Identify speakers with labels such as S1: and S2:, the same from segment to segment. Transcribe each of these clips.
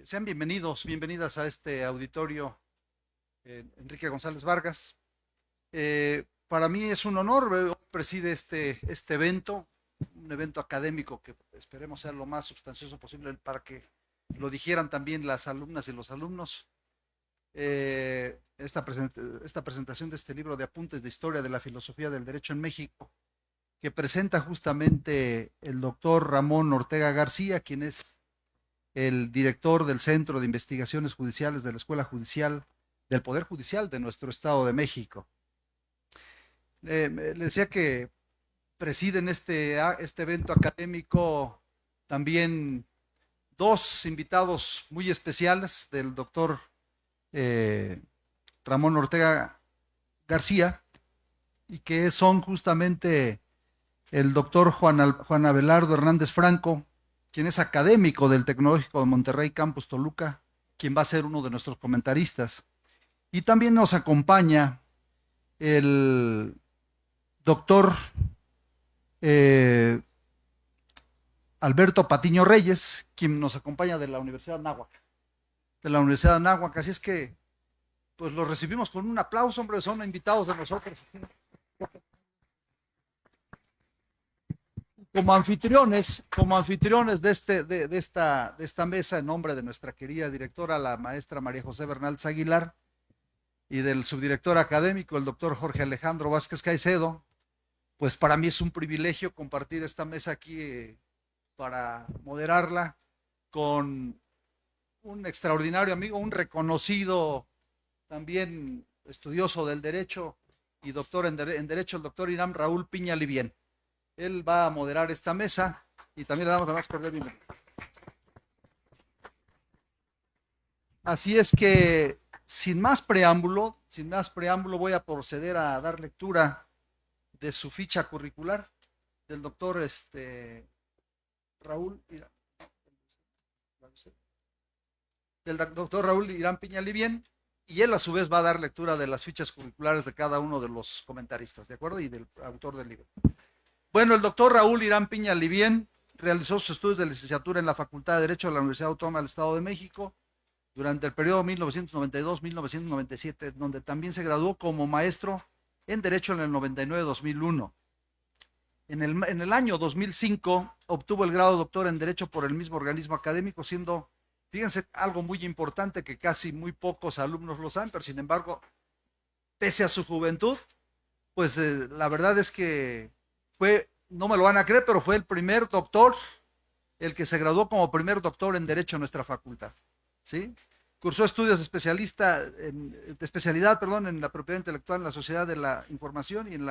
S1: Sean bienvenidos, bienvenidas a este auditorio Enrique González Vargas. Para mí es un honor, preside este evento, un evento académico que esperemos sea lo más sustancioso posible para que lo digieran también las alumnas y los alumnos. Esta presentación de este libro de apuntes de historia de la filosofía del derecho en México, que presenta justamente el doctor Ramón Ortega García, quien es el director del Centro de Investigaciones Judiciales de la Escuela Judicial del Poder Judicial de nuestro Estado de México. Le decía que presiden este evento académico también dos invitados muy especiales del doctor eh, Ramón Ortega García, y que son justamente el doctor Juan Abelardo Hernández Franco, quien es académico del Tecnológico de Monterrey Campus Toluca, quien va a ser uno de nuestros comentaristas. Y también nos acompaña el doctor eh, Alberto Patiño Reyes, quien nos acompaña de la Universidad de Anáhuac. De la Universidad de Anáhuac, así es que pues los recibimos con un aplauso, hombre, son invitados de nosotros. Como anfitriones de esta mesa, en nombre de nuestra querida directora, la maestra María José Bernal Aguilar, y del subdirector académico, el doctor Jorge Alejandro Vázquez Caicedo, pues para mí es un privilegio compartir esta mesa aquí para moderarla con un extraordinario amigo, un reconocido también estudioso del derecho y doctor en derecho, el doctor Irán Raúl Piña Livien. Él va a moderar esta mesa y también le damos la más cordial bienvenida. Así es que, sin más preámbulo, voy a proceder a dar lectura de su ficha curricular del doctor Raúl, del doctor Raúl Irán Piña Livien, y él a su vez va a dar lectura de las fichas curriculares de cada uno de los comentaristas, ¿de acuerdo? Y del autor del libro. Bueno, el doctor Raúl Irán Piña Livien realizó sus estudios de licenciatura en la Facultad de Derecho de la Universidad Autónoma del Estado de México durante el periodo 1992-1997, donde también se graduó como maestro en Derecho en el 99-2001. En el año 2005 obtuvo el grado de doctor en Derecho por el mismo organismo académico, siendo, fíjense, algo muy importante que casi muy pocos alumnos lo saben, pero sin embargo, pese a su juventud, pues la verdad es que fue, no me lo van a creer, pero fue el primer doctor, el que se graduó como primer doctor en Derecho en nuestra facultad, ¿sí? Cursó estudios de especialidad, perdón, en la propiedad intelectual en la sociedad de la información y en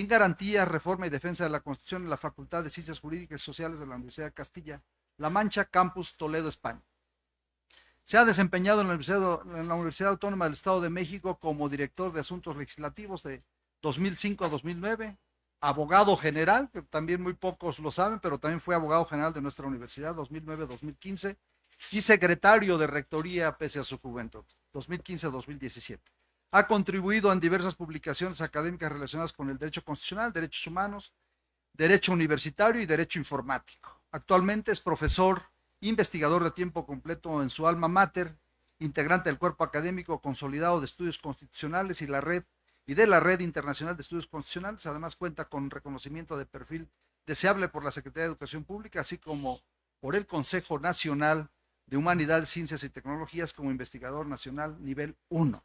S1: garantía, reforma y defensa de la Constitución en la Facultad de Ciencias Jurídicas y Sociales de la Universidad de Castilla-La Mancha, Campus Toledo, España. Se ha desempeñado en la Universidad Autónoma del Estado de México como director de Asuntos Legislativos de 2005 a 2009, abogado general, que también muy pocos lo saben, pero también fue abogado general de nuestra universidad 2009-2015, y secretario de Rectoría pese a su juventud, 2015-2017. Ha contribuido en diversas publicaciones académicas relacionadas con el derecho constitucional, derechos humanos, derecho universitario y derecho informático. Actualmente es profesor investigador de tiempo completo en su alma mater, integrante del cuerpo académico consolidado de estudios constitucionales y de la Red Internacional de Estudios Constitucionales. Además cuenta con reconocimiento de perfil deseable por la Secretaría de Educación Pública, así como por el Consejo Nacional de Humanidades, Ciencias y Tecnologías como investigador nacional nivel 1.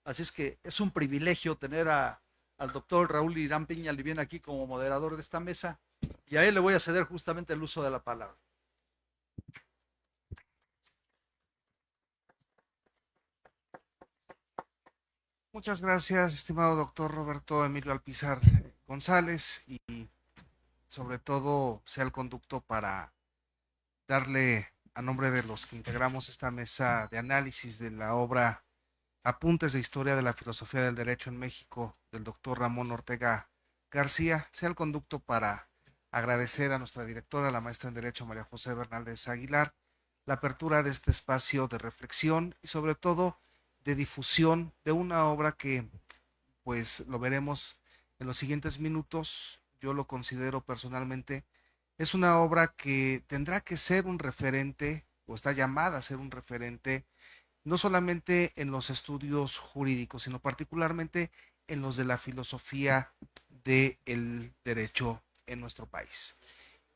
S1: Así es que es un privilegio tener al doctor Raúl Irán Piña Livien aquí como moderador de esta mesa, y a él le voy a ceder justamente el uso de la palabra.
S2: Muchas gracias, estimado doctor Roberto Emilio Alpizar González, y sobre todo sea el conducto para darle, a nombre de los que integramos esta mesa de análisis de la obra Apuntes de Historia de la Filosofía del Derecho en México del doctor Ramón Ortega García, sea el conducto para agradecer a nuestra directora, la maestra en Derecho María José Bernaldez Aguilar, la apertura de este espacio de reflexión y sobre todo de difusión de una obra que, pues lo veremos en los siguientes minutos. Yo lo considero personalmente, es una obra que tendrá que ser un referente o está llamada a ser un referente, no solamente en los estudios jurídicos, sino particularmente en los de la filosofía del derecho en nuestro país.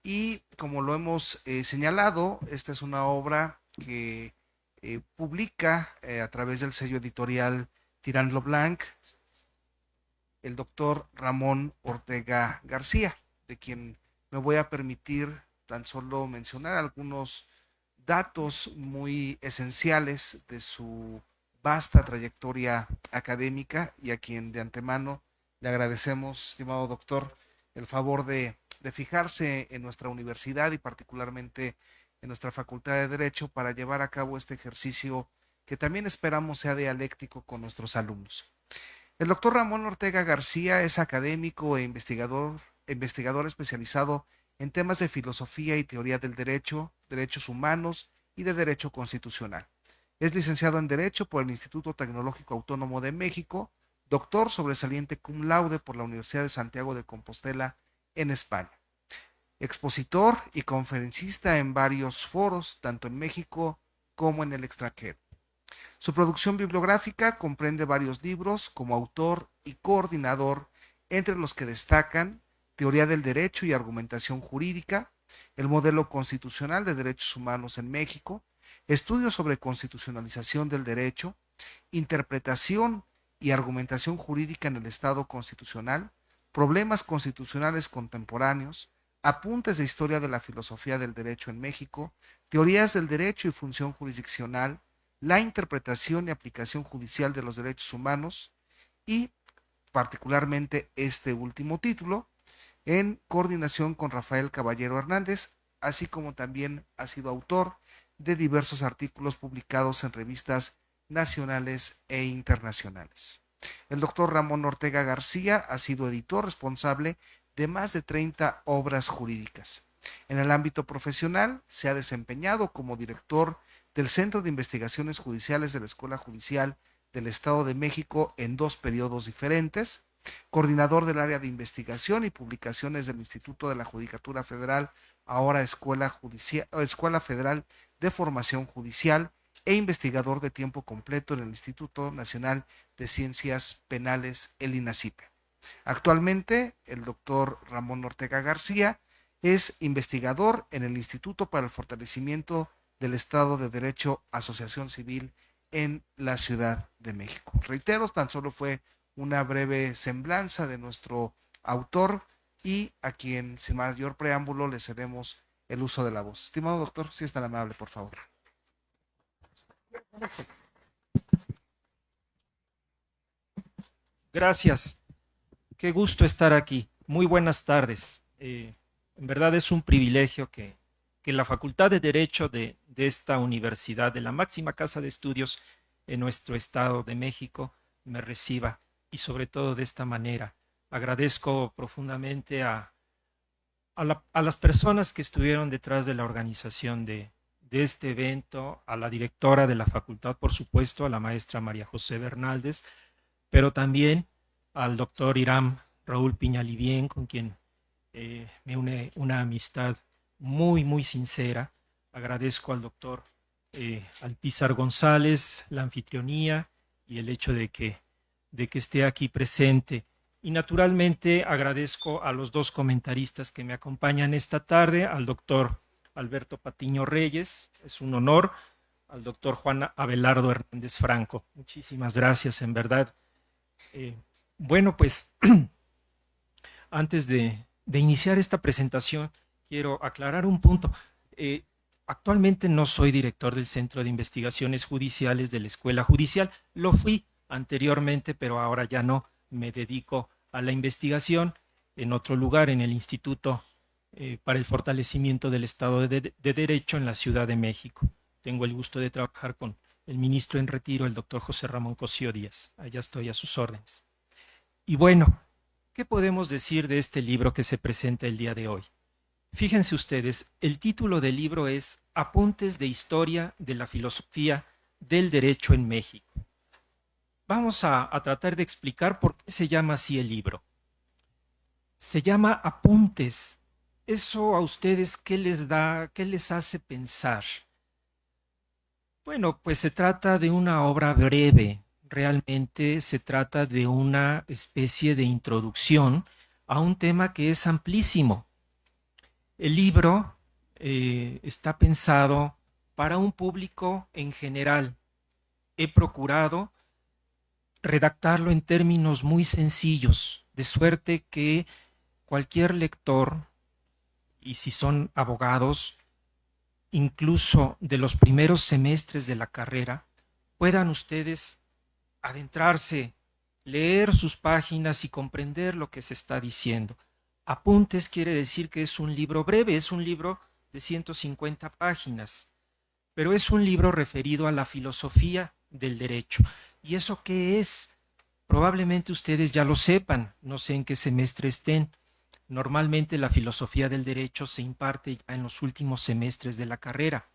S2: Y como lo hemos señalado, esta es una obra que publica a través del sello editorial Tirán Leblanc el doctor Ramón Ortega García, de quien me voy a permitir tan solo mencionar algunos datos muy esenciales de su vasta trayectoria académica y a quien de antemano le agradecemos, estimado doctor, el favor de fijarse en nuestra universidad y particularmente en nuestra Facultad de Derecho para llevar a cabo este ejercicio que también esperamos sea dialéctico con nuestros alumnos. El doctor Ramón Ortega García es académico e investigador especializado en temas de filosofía y teoría del derecho, derechos humanos y de derecho constitucional. Es licenciado en Derecho por el Instituto Tecnológico Autónomo de México, doctor sobresaliente cum laude por la Universidad de Santiago de Compostela en España. Expositor y conferencista en varios foros, tanto en México como en el extranjero. Su producción bibliográfica comprende varios libros como autor y coordinador, entre los que destacan Teoría del Derecho y Argumentación Jurídica, El Modelo Constitucional de Derechos Humanos en México, Estudios sobre Constitucionalización del Derecho, Interpretación y Argumentación Jurídica en el Estado Constitucional, Problemas Constitucionales Contemporáneos, Apuntes de Historia de la Filosofía del Derecho en México, Teorías del Derecho y Función Jurisdiccional, la interpretación y aplicación judicial de los derechos humanos y particularmente este último título en coordinación con Rafael Caballero Hernández, así como también ha sido autor de diversos artículos publicados en revistas nacionales e internacionales. El doctor Ramón Ortega García ha sido editor responsable de más de 30 obras jurídicas. En el ámbito profesional se ha desempeñado como director del Centro de Investigaciones Judiciales de la Escuela Judicial del Estado de México en 2 periodos diferentes, coordinador del área de investigación y publicaciones del Instituto de la Judicatura Federal, ahora Escuela Federal de Formación Judicial, e investigador de tiempo completo en el Instituto Nacional de Ciencias Penales, el INACIPE. Actualmente, el doctor Ramón Ortega García es investigador en el Instituto para el Fortalecimiento del Estado de Derecho, Asociación Civil en la Ciudad de México. Reitero, tan solo fue una breve semblanza de nuestro autor y a quien sin mayor preámbulo le cedemos el uso de la voz. Estimado doctor, si es tan amable, por favor.
S3: Gracias. Qué gusto estar aquí. Muy buenas tardes. En verdad es un privilegio que la Facultad de Derecho de esta universidad, de la máxima casa de estudios en nuestro Estado de México, me reciba y sobre todo de esta manera. Agradezco profundamente a las personas que estuvieron detrás de la organización de este evento, a la directora de la facultad, por supuesto, a la maestra María José Bernaldez, pero también al doctor Irán Raúl Piñalivien, con quien me une una amistad muy, muy sincera. Agradezco al doctor Alpizar González la anfitrionía y el hecho de que esté aquí presente. Y naturalmente agradezco a los 2 comentaristas que me acompañan esta tarde, al doctor Alberto Patiño Reyes, es un honor, al doctor Juan Abelardo Hernández Franco. Muchísimas gracias, en verdad. Bueno, pues antes de iniciar esta presentación, quiero aclarar un punto. Actualmente no soy director del Centro de Investigaciones Judiciales de la Escuela Judicial. Lo fui anteriormente, pero ahora ya no. Me dedico a la investigación en otro lugar, en el Instituto para el Fortalecimiento del Estado de Derecho en la Ciudad de México. Tengo el gusto de trabajar con el ministro en retiro, el doctor José Ramón Cosío Díaz. Allá estoy a sus órdenes. Y bueno, ¿qué podemos decir de este libro que se presenta el día de hoy? Fíjense ustedes, el título del libro es Apuntes de Historia de la Filosofía del Derecho en México. Vamos a tratar de explicar por qué se llama así el libro. Se llama Apuntes. ¿Eso a ustedes qué les da, qué les hace pensar? Bueno, pues se trata de una obra breve. Realmente se trata de una especie de introducción a un tema que es amplísimo. El libro está pensado para un público en general. He procurado redactarlo en términos muy sencillos, de suerte que cualquier lector, y si son abogados, incluso de los primeros semestres de la carrera, puedan ustedes adentrarse, leer sus páginas y comprender lo que se está diciendo. Apuntes quiere decir que es un libro breve, es un libro de 150 páginas, pero es un libro referido a la filosofía del derecho. ¿Y eso qué es? Probablemente ustedes ya lo sepan, no sé en qué semestre estén. Normalmente la filosofía del derecho se imparte ya en los últimos semestres de la carrera,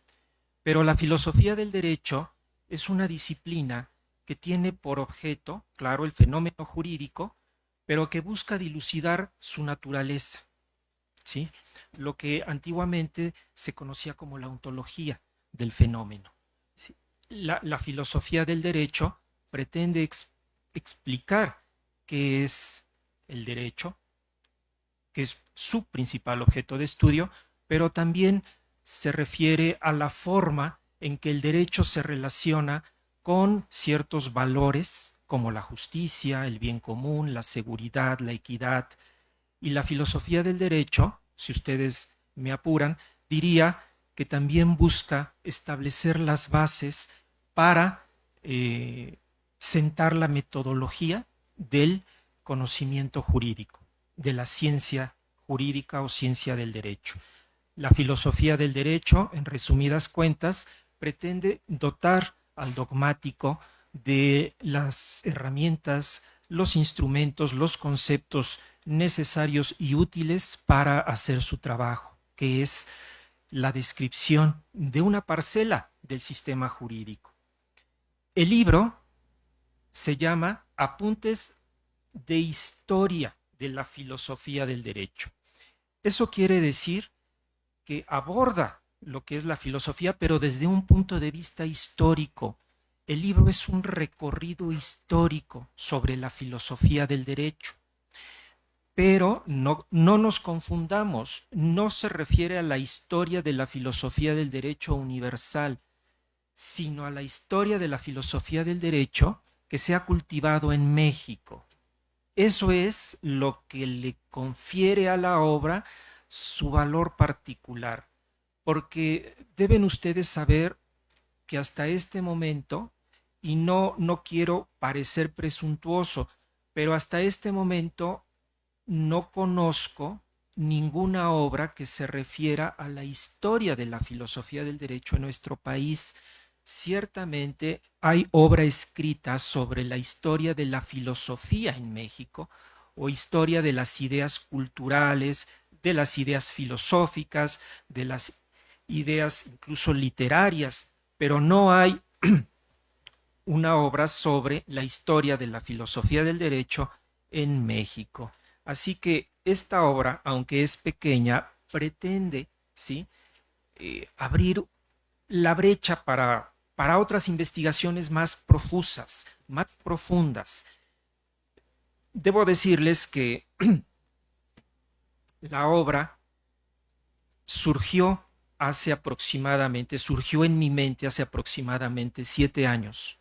S3: pero la filosofía del derecho es una disciplina que tiene por objeto, claro, el fenómeno jurídico, pero que busca dilucidar su naturaleza, ¿sí? Lo que antiguamente se conocía como la ontología del fenómeno. ¿Sí? La filosofía del derecho pretende explicar qué es el derecho, que es su principal objeto de estudio, pero también se refiere a la forma en que el derecho se relaciona con ciertos valores como la justicia, el bien común, la seguridad, la equidad. Y la filosofía del derecho, si ustedes me apuran, diría que también busca establecer las bases para sentar la metodología del conocimiento jurídico, de la ciencia jurídica o ciencia del derecho. La filosofía del derecho, en resumidas cuentas, pretende dotar al dogmático de las herramientas, los instrumentos, los conceptos necesarios y útiles para hacer su trabajo, que es la descripción de una parcela del sistema jurídico. El libro se llama Apuntes de Historia de la Filosofía del Derecho. Eso quiere decir que aborda lo que es la filosofía, pero desde un punto de vista histórico. El libro es un recorrido histórico sobre la filosofía del derecho. Pero no nos confundamos, no se refiere a la historia de la filosofía del derecho universal, sino a la historia de la filosofía del derecho que se ha cultivado en México. Eso es lo que le confiere a la obra su valor particular, porque deben ustedes saber que hasta este momento, y no quiero parecer presuntuoso, pero hasta este momento no conozco ninguna obra que se refiera a la historia de la filosofía del derecho en nuestro país. Ciertamente hay obra escrita sobre la historia de la filosofía en México o historia de las ideas culturales, de las ideas filosóficas, de las ideas incluso literarias, pero no hay una obra sobre la historia de la filosofía del derecho en México. Así que esta obra, aunque es pequeña, pretende, ¿sí?, abrir la brecha para otras investigaciones más profusas, más profundas. Debo decirles que la obra surgió en mi mente hace aproximadamente 7 años,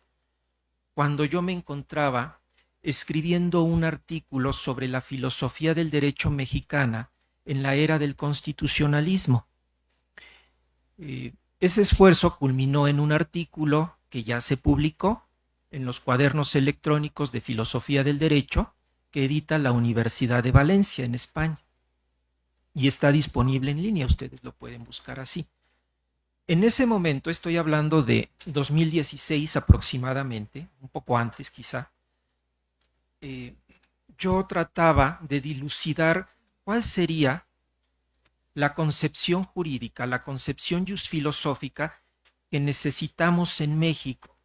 S3: cuando yo me encontraba escribiendo un artículo sobre la filosofía del derecho mexicana en la era del constitucionalismo. Ese esfuerzo culminó en un artículo que ya se publicó en los cuadernos electrónicos de filosofía del derecho que edita la Universidad de Valencia en España. Y está disponible en línea, ustedes lo pueden buscar así. En ese momento, estoy hablando de 2016 aproximadamente, un poco antes quizá, yo trataba de dilucidar cuál sería la concepción jurídica, la concepción filosófica que necesitamos en México,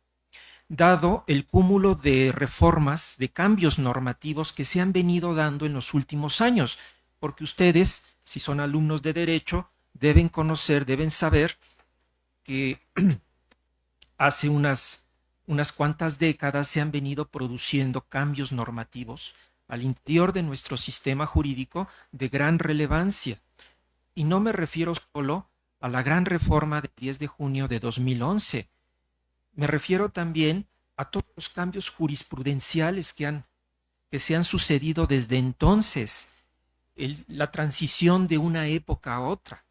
S3: dado el cúmulo de reformas, de cambios normativos que se han venido dando en los últimos años, porque ustedes, si son alumnos de derecho, deben conocer, deben saber que hace unas cuantas décadas se han venido produciendo cambios normativos al interior de nuestro sistema jurídico de gran relevancia. Y no me refiero solo a la gran reforma del 10 de junio de 2011. Me refiero también a todos los cambios jurisprudenciales que se han sucedido desde entonces, la transición de una época a otra.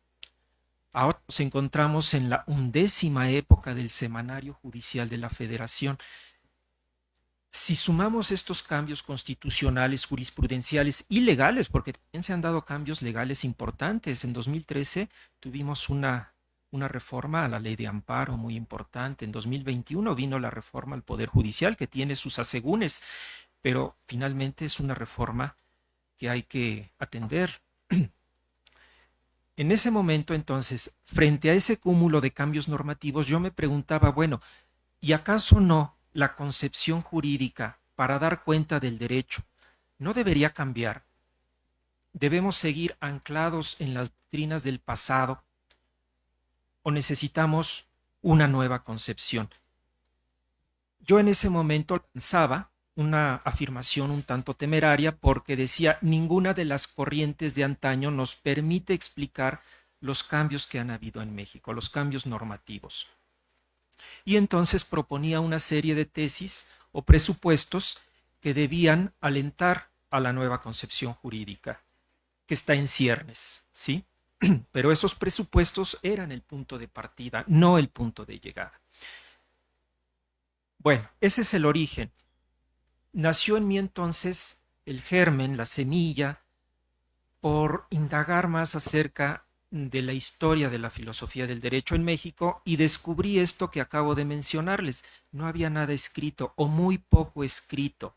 S3: Ahora nos encontramos en la 11ª época del Semanario Judicial de la Federación. Si sumamos estos cambios constitucionales, jurisprudenciales y legales, porque también se han dado cambios legales importantes. En 2013 tuvimos una reforma a la ley de amparo muy importante. En 2021 vino la reforma al Poder Judicial, que tiene sus asegúnes, pero finalmente es una reforma que hay que atender. En ese momento, entonces, frente a ese cúmulo de cambios normativos, yo me preguntaba, bueno, ¿y acaso no la concepción jurídica para dar cuenta del derecho no debería cambiar? ¿Debemos seguir anclados en las doctrinas del pasado o necesitamos una nueva concepción? Yo en ese momento lanzaba una afirmación un tanto temeraria porque decía, ninguna de las corrientes de antaño nos permite explicar los cambios que han habido en México, los cambios normativos. Y entonces proponía una serie de tesis o presupuestos que debían alentar a la nueva concepción jurídica, que está en ciernes, ¿sí? Pero esos presupuestos eran el punto de partida, no el punto de llegada. Bueno, ese es el origen. Nació en mí entonces el germen, la semilla, por indagar más acerca de la historia de la filosofía del derecho en México y descubrí esto que acabo de mencionarles. No había nada escrito o muy poco escrito.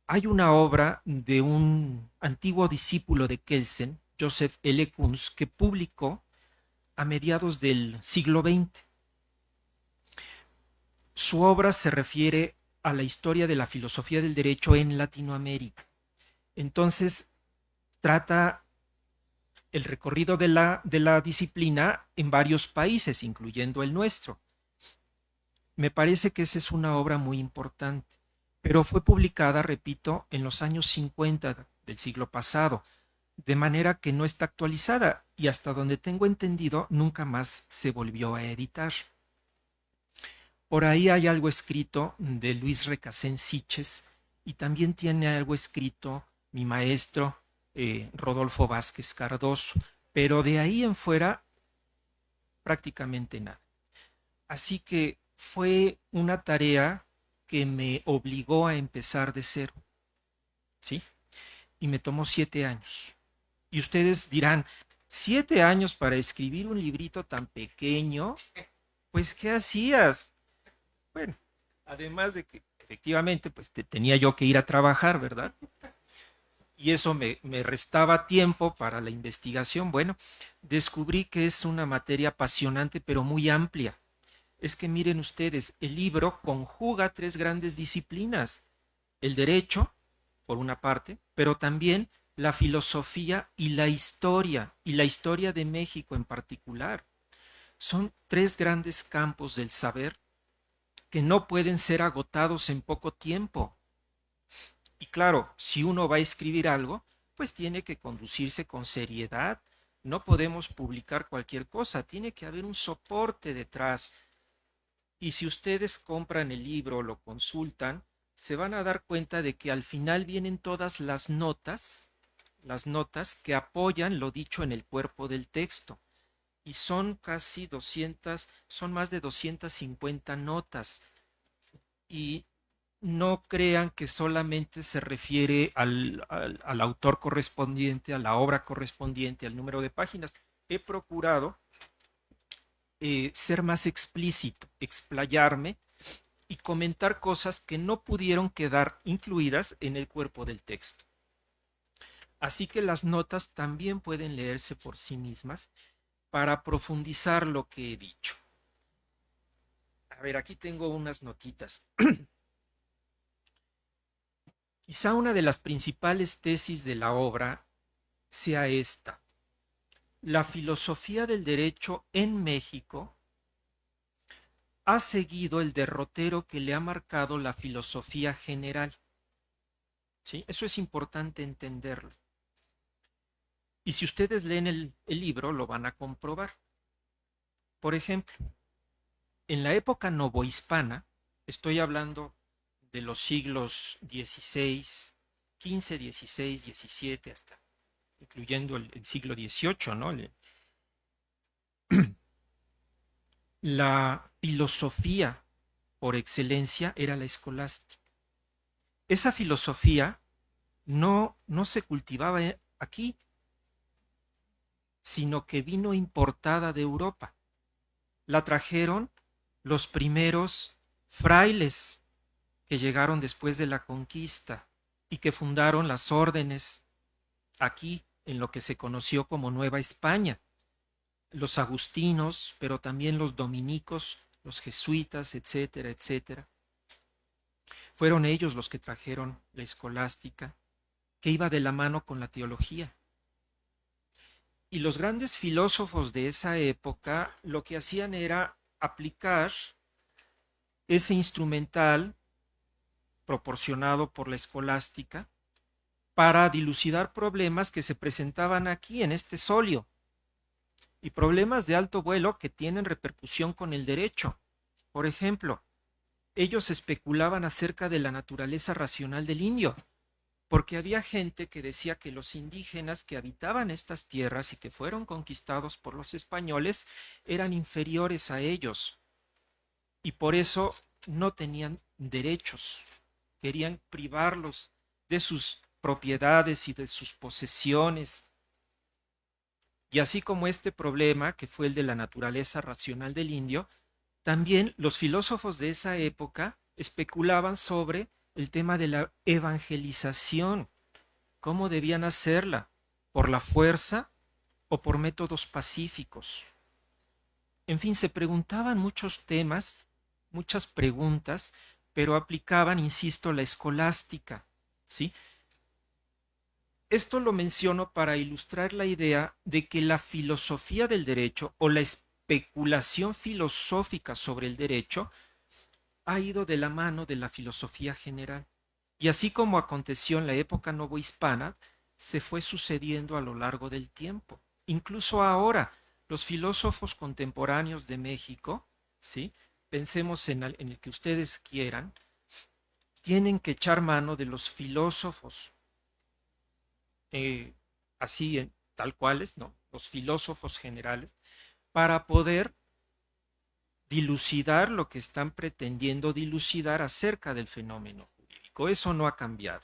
S3: Hay una obra de un antiguo discípulo de Kelsen, Joseph L. Kunz, que publicó a mediados del siglo XX. Su obra se refiere a la historia de la filosofía del derecho en Latinoamérica. Entonces, trata el recorrido de la disciplina en varios países, incluyendo el nuestro. Me parece que esa es una obra muy importante, pero fue publicada, repito, en los años 50 del siglo pasado, de manera que no está actualizada y hasta donde tengo entendido nunca más se volvió a editar. Por ahí hay algo escrito de Luis Recasén Siches y también tiene algo escrito mi maestro Rodolfo Vázquez Cardoso, pero de ahí en fuera prácticamente nada. Así que fue una tarea que me obligó a empezar de cero, ¿sí? Y me tomó 7 años. Y ustedes dirán, 7 años para escribir un librito tan pequeño, pues ¿qué hacías? Bueno, además de que efectivamente pues tenía yo que ir a trabajar, ¿verdad? Y eso me restaba tiempo para la investigación. Bueno, descubrí que es una materia apasionante pero muy amplia. Es que miren ustedes, el libro conjuga 3 grandes disciplinas. El derecho, por una parte, pero también la filosofía y la historia de México en particular. Son 3 grandes campos del saber que no pueden ser agotados en poco tiempo. Y claro, si uno va a escribir algo, pues tiene que conducirse con seriedad. No podemos publicar cualquier cosa, tiene que haber un soporte detrás. Y si ustedes compran el libro o lo consultan, se van a dar cuenta de que al final vienen todas las notas que apoyan lo dicho en el cuerpo del texto. Y son casi 200, son más de 250 notas. Y no crean que solamente se refiere al autor correspondiente, a la obra correspondiente, al número de páginas. He procurado ser más explícito, explayarme y comentar cosas que no pudieron quedar incluidas en el cuerpo del texto. Así que las notas también pueden leerse por sí mismas para profundizar lo que he dicho. A ver, aquí tengo unas notitas. Quizá una de las principales tesis de la obra sea esta. La filosofía del derecho en México ha seguido el derrotero que le ha marcado la filosofía general. ¿Sí? Eso es importante entenderlo. Y si ustedes leen el libro, lo van a comprobar. Por ejemplo, en la época novohispana, estoy hablando de los siglos XVI, XV, XVI, XVII, hasta incluyendo el siglo XVIII, ¿no? La filosofía por excelencia era la escolástica. Esa filosofía no se cultivaba aquí, sino que vino importada de Europa. La trajeron los primeros frailes que llegaron después de la conquista y que fundaron las órdenes aquí en lo que se conoció como Nueva España. Los agustinos, pero también los dominicos, los jesuitas, etcétera, etcétera. Fueron ellos los que trajeron la escolástica, que iba de la mano con la teología. Y los grandes filósofos de esa época lo que hacían era aplicar ese instrumental proporcionado por la escolástica para dilucidar problemas que se presentaban aquí en este solio, y problemas de alto vuelo que tienen repercusión con el derecho. Por ejemplo, ellos especulaban acerca de la naturaleza racional del indio, porque había gente que decía que los indígenas que habitaban estas tierras y que fueron conquistados por los españoles eran inferiores a ellos, y por eso no tenían derechos. Querían privarlos de sus propiedades y de sus posesiones. Y así como este problema, que fue el de la naturaleza racional del indio, también los filósofos de esa época especulaban sobre el tema de la evangelización, cómo debían hacerla, por la fuerza o por métodos pacíficos. En fin, se preguntaban muchos temas, muchas preguntas, pero aplicaban, insisto, la escolástica, ¿sí? Esto lo menciono para ilustrar la idea de que la filosofía del derecho o la especulación filosófica sobre el derecho ha ido de la mano de la filosofía general. Y así como aconteció en la época novohispana, se fue sucediendo a lo largo del tiempo. Incluso ahora, los filósofos contemporáneos de México, ¿sí? Pensemos en el que ustedes quieran, tienen que echar mano de los filósofos así tal cuales, ¿no? Los filósofos generales, para poder dilucidar lo que están pretendiendo dilucidar acerca del fenómeno jurídico. Eso no ha cambiado.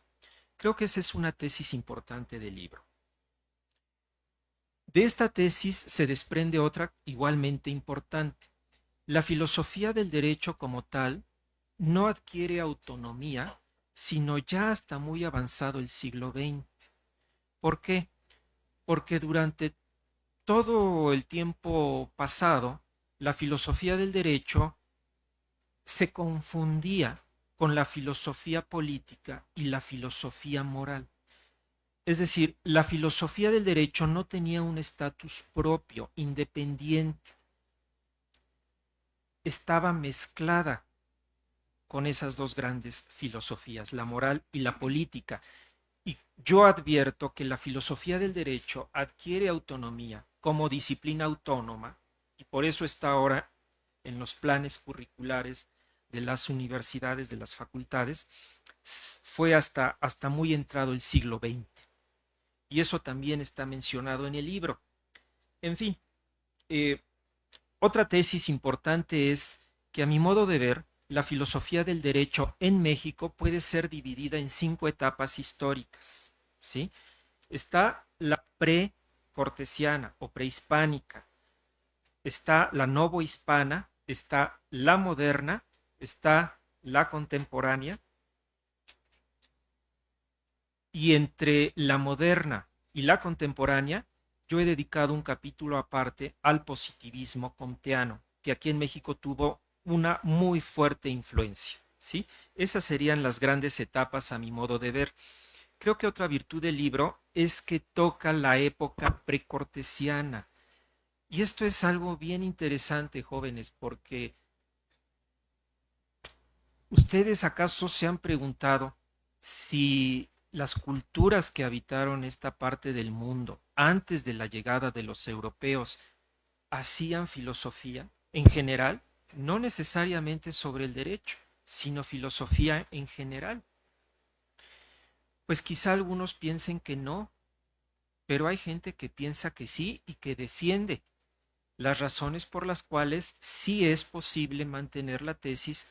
S3: Creo que esa es una tesis importante del libro. De esta tesis se desprende otra igualmente importante. La filosofía del derecho como tal no adquiere autonomía, sino ya hasta muy avanzado el siglo XX. ¿Por qué? Porque durante todo el tiempo pasado, la filosofía del derecho se confundía con la filosofía política y la filosofía moral. Es decir, la filosofía del derecho no tenía un estatus propio, independiente. Estaba mezclada con esas dos grandes filosofías, la moral y la política. Y yo advierto que la filosofía del derecho adquiere autonomía como disciplina autónoma, y por eso está ahora en los planes curriculares de las universidades, de las facultades, fue hasta muy entrado el siglo XX. Y eso también está mencionado en el libro. En fin, otra tesis importante es que, a mi modo de ver, la filosofía del derecho en México puede ser dividida en 5 etapas históricas, ¿sí? Está la precortesiana o prehispánica, está la novohispana, está la moderna, está la contemporánea, y entre la moderna y la contemporánea yo he dedicado un capítulo aparte al positivismo comteano, que aquí en México tuvo una muy fuerte influencia, ¿sí? Esas serían las grandes etapas a mi modo de ver. Creo que otra virtud del libro es que toca la época precortesiana. Y esto es algo bien interesante, jóvenes, porque ¿Ustedes acaso se han preguntado si las culturas que habitaron esta parte del mundo antes de la llegada de los europeos hacían filosofía en general? No necesariamente sobre el derecho, sino filosofía en general. Pues quizá algunos piensen que no, pero hay gente que piensa que sí y que defiende las razones por las cuales sí es posible mantener la tesis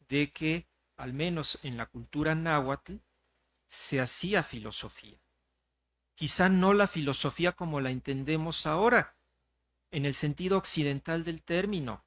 S3: de que, al menos en la cultura náhuatl, se hacía filosofía. Quizá no la filosofía como la entendemos ahora, en el sentido occidental del término,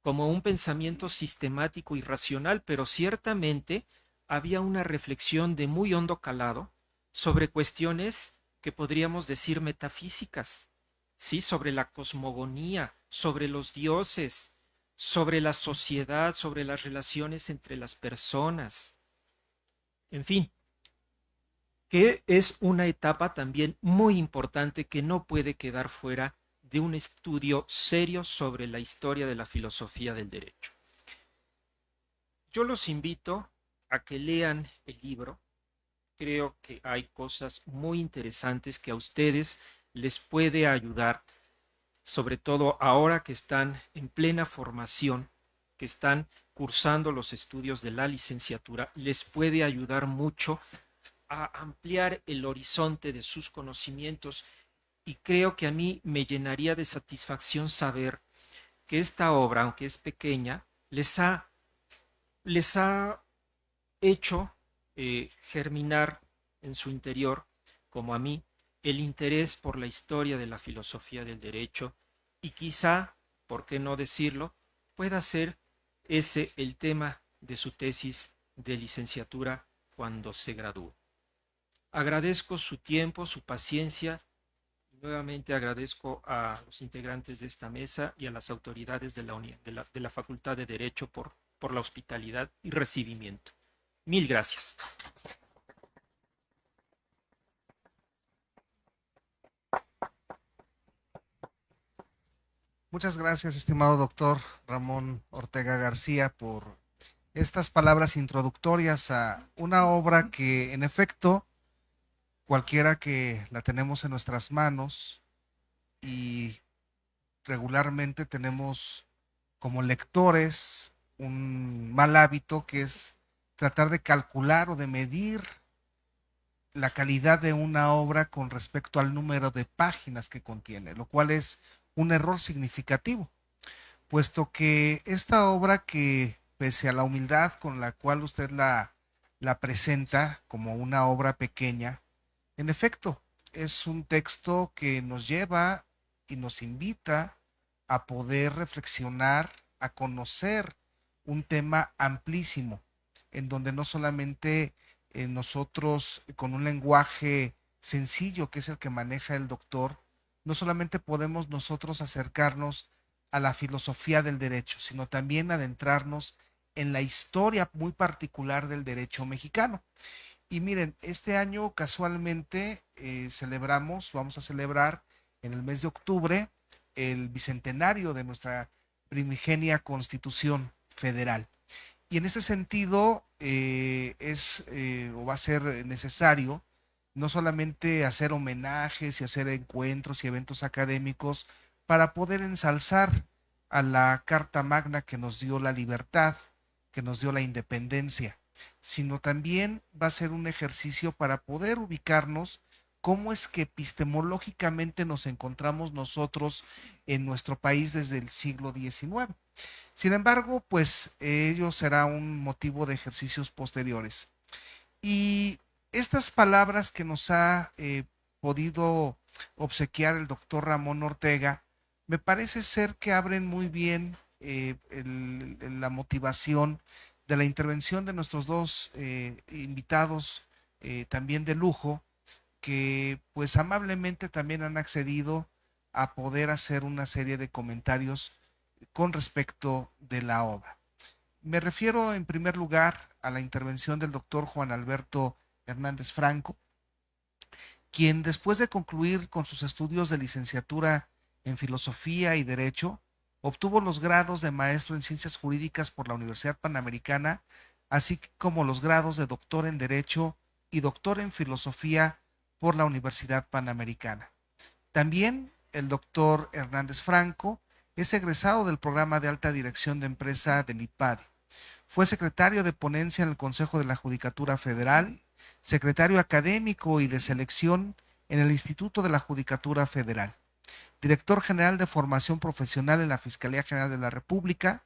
S3: como un pensamiento sistemático y racional, pero ciertamente había una reflexión de muy hondo calado sobre cuestiones que podríamos decir metafísicas, ¿sí? Sobre la cosmogonía, sobre los dioses, sobre la sociedad, sobre las relaciones entre las personas, en fin, que es una etapa también muy importante que no puede quedar fuera de un estudio serio sobre la historia de la filosofía del derecho. Yo los invito a que lean el libro. Creo que hay cosas muy interesantes que a ustedes les puede ayudar, sobre todo ahora que están en plena formación, que están cursando los estudios de la licenciatura, les puede ayudar mucho a ampliar el horizonte de sus conocimientos, y creo que a mí me llenaría de satisfacción saber que esta obra, aunque es pequeña, les ha hecho germinar en su interior, como a mí, el interés por la historia de la filosofía del derecho, y quizá, por qué no decirlo, pueda ser ese el tema de su tesis de licenciatura cuando se gradúe. Agradezco su tiempo, su paciencia, y nuevamente agradezco a los integrantes de esta mesa y a las autoridades de la Facultad de Derecho por la hospitalidad y recibimiento. Mil gracias.
S2: Muchas gracias, estimado doctor Ramón Ortega García, por estas palabras introductorias a una obra que, en efecto, cualquiera que la tenemos en nuestras manos y regularmente tenemos como lectores un mal hábito que es tratar de calcular o de medir la calidad de una obra con respecto al número de páginas que contiene, lo cual es un error significativo, puesto que esta obra, que pese a la humildad con la cual usted la presenta como una obra pequeña, en efecto, es un texto que nos lleva y nos invita a poder reflexionar, a conocer un tema amplísimo, en donde no solamente nosotros, con un lenguaje sencillo que es el que maneja el doctor, no solamente podemos nosotros acercarnos a la filosofía del derecho, sino también adentrarnos en la historia muy particular del derecho mexicano. Y miren, este año casualmente vamos a celebrar en el mes de octubre el bicentenario de nuestra primigenia Constitución Federal. Y en ese sentido o va a ser necesario no solamente hacer homenajes y hacer encuentros y eventos académicos para poder ensalzar a la Carta Magna que nos dio la libertad, que nos dio la independencia, sino también va a ser un ejercicio para poder ubicarnos cómo es que epistemológicamente nos encontramos nosotros en nuestro país desde el siglo XIX. Sin embargo, pues ello será un motivo de ejercicios posteriores. Y estas palabras que nos ha podido obsequiar el doctor Ramón Ortega, me parece ser que abren muy bien la motivación de la intervención de nuestros dos invitados también de lujo, que pues amablemente también han accedido a poder hacer una serie de comentarios con respecto de la obra. Me refiero en primer lugar a la intervención del doctor Juan Alberto Hernández Franco, quien, después de concluir con sus estudios de licenciatura en Filosofía y Derecho, Obtuvo los grados de maestro en Ciencias Jurídicas por la Universidad Panamericana, así como los grados de doctor en Derecho y doctor en Filosofía por la Universidad Panamericana. También el doctor Hernández Franco es egresado del programa de alta dirección de empresa del IPADE. Fue secretario de ponencia en el Consejo de la Judicatura Federal, secretario académico y de selección en el Instituto de la Judicatura Federal, director general de formación profesional en la Fiscalía General de la República,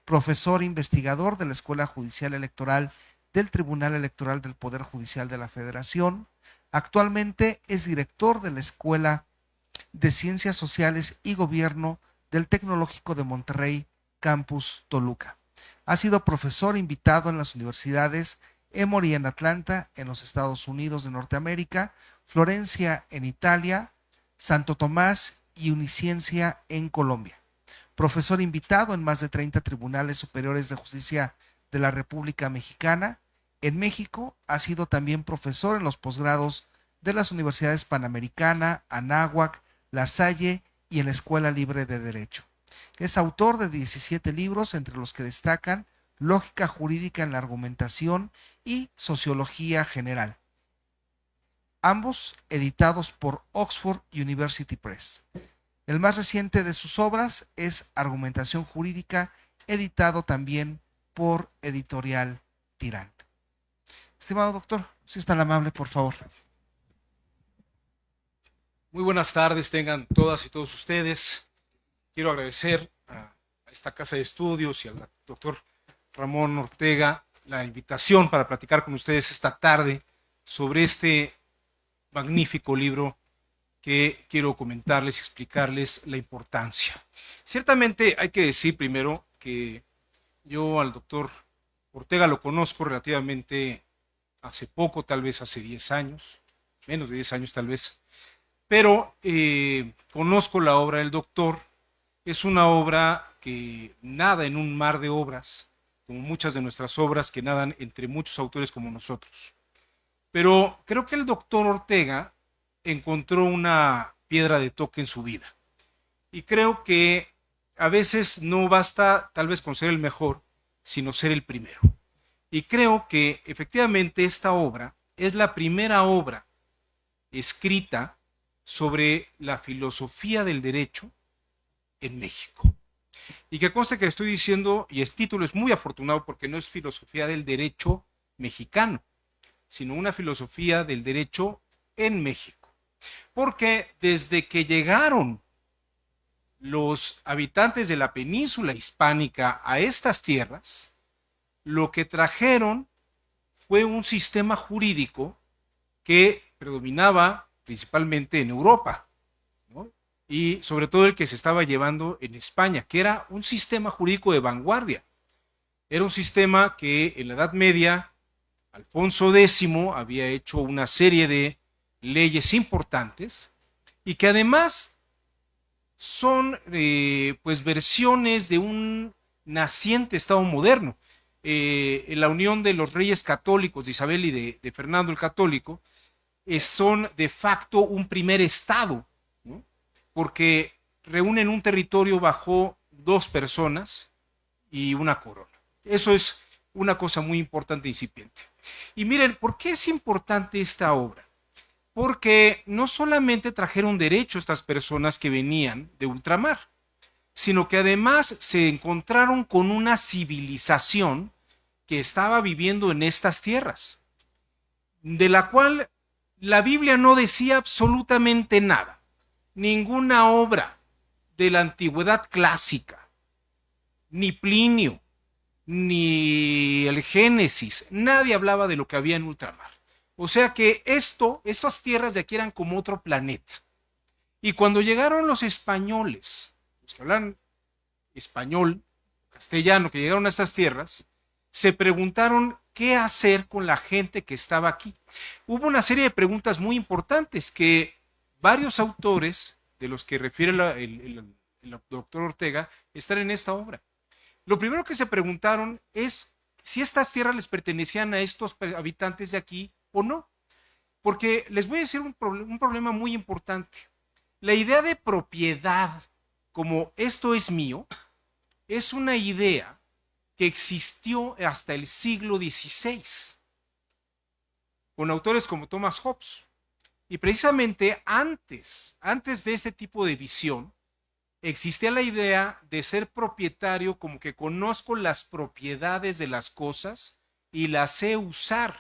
S2: profesor investigador de la Escuela Judicial Electoral del Tribunal Electoral del Poder Judicial de la Federación. Actualmente es director de la Escuela de Ciencias Sociales y Gobierno del Tecnológico de Monterrey, Campus Toluca. Ha sido profesor invitado en las universidades Emory en Atlanta, en los Estados Unidos de Norteamérica, Florencia en Italia, Santo Tomás y Uniciencia en Colombia. Profesor invitado en más de 30 tribunales superiores de justicia de la República Mexicana. En México ha sido también profesor en los posgrados de las universidades Panamericana, Anáhuac, La Salle y en la Escuela Libre de Derecho. Es autor de 17 libros, entre los que destacan Lógica Jurídica en la Argumentación y Sociología General, ambos editados por Oxford University Press. El más reciente de sus obras es Argumentación Jurídica, editado también por Editorial Tirante. Estimado doctor, si es tan amable, por favor.
S4: Muy buenas tardes tengan todas y todos ustedes. Quiero agradecer a esta casa de estudios y al doctor Ramón Ortega la invitación para platicar con ustedes esta tarde sobre este magnífico libro que quiero comentarles y explicarles la importancia. Ciertamente hay que decir primero que yo al doctor Ortega lo conozco relativamente hace poco, tal vez hace 10 años, menos de 10 años tal vez, pero conozco la obra del doctor. Es una obra que nada en un mar de obras, como muchas de nuestras obras que nadan entre muchos autores como nosotros. Pero creo que el doctor Ortega encontró una piedra de toque en su vida. Y creo que a veces no basta tal vez con ser el mejor, sino ser el primero. Y creo que efectivamente esta obra es la primera obra escrita sobre la filosofía del derecho en México. Y que conste que estoy diciendo, y el título es muy afortunado porque no es filosofía del derecho mexicano, sino una filosofía del derecho en México. Porque desde que llegaron los habitantes de la península hispánica a estas tierras, lo que trajeron fue un sistema jurídico que predominaba principalmente en Europa, ¿no? Y sobre todo el que se estaba llevando en España, que era un sistema jurídico de vanguardia. Era un sistema que en la Edad Media Alfonso X había hecho una serie de leyes importantes y que además son pues versiones de un naciente Estado moderno. La unión de los reyes católicos de Isabel y de Fernando el Católico son de facto un primer Estado, ¿no? Porque reúnen un territorio bajo dos personas y una corona. Eso es una cosa muy importante e incipiente. Y miren, ¿por qué es importante esta obra? Porque no solamente trajeron derecho estas personas que venían de ultramar, sino que además se encontraron con una civilización que estaba viviendo en estas tierras, de la cual la Biblia no decía absolutamente nada. Ninguna obra de la antigüedad clásica, ni Plinio, ni el Génesis, nadie hablaba de lo que había en ultramar. O sea que estas tierras de aquí eran como otro planeta. Y cuando llegaron los españoles, los que hablan español, castellano, que llegaron a estas tierras, se preguntaron qué hacer con la gente que estaba aquí. Hubo una serie de preguntas muy importantes que varios autores, de los que refiere el doctor Ortega, están en esta obra. Lo primero que se preguntaron es si estas tierras les pertenecían a estos habitantes de aquí o no. Porque les voy a decir un problema muy importante. La idea de propiedad, como esto es mío, es una idea que existió hasta el siglo XVI, con autores como Thomas Hobbes. Y precisamente antes de este tipo de visión, existía la idea de ser propietario, como que conozco las propiedades de las cosas y las sé usar.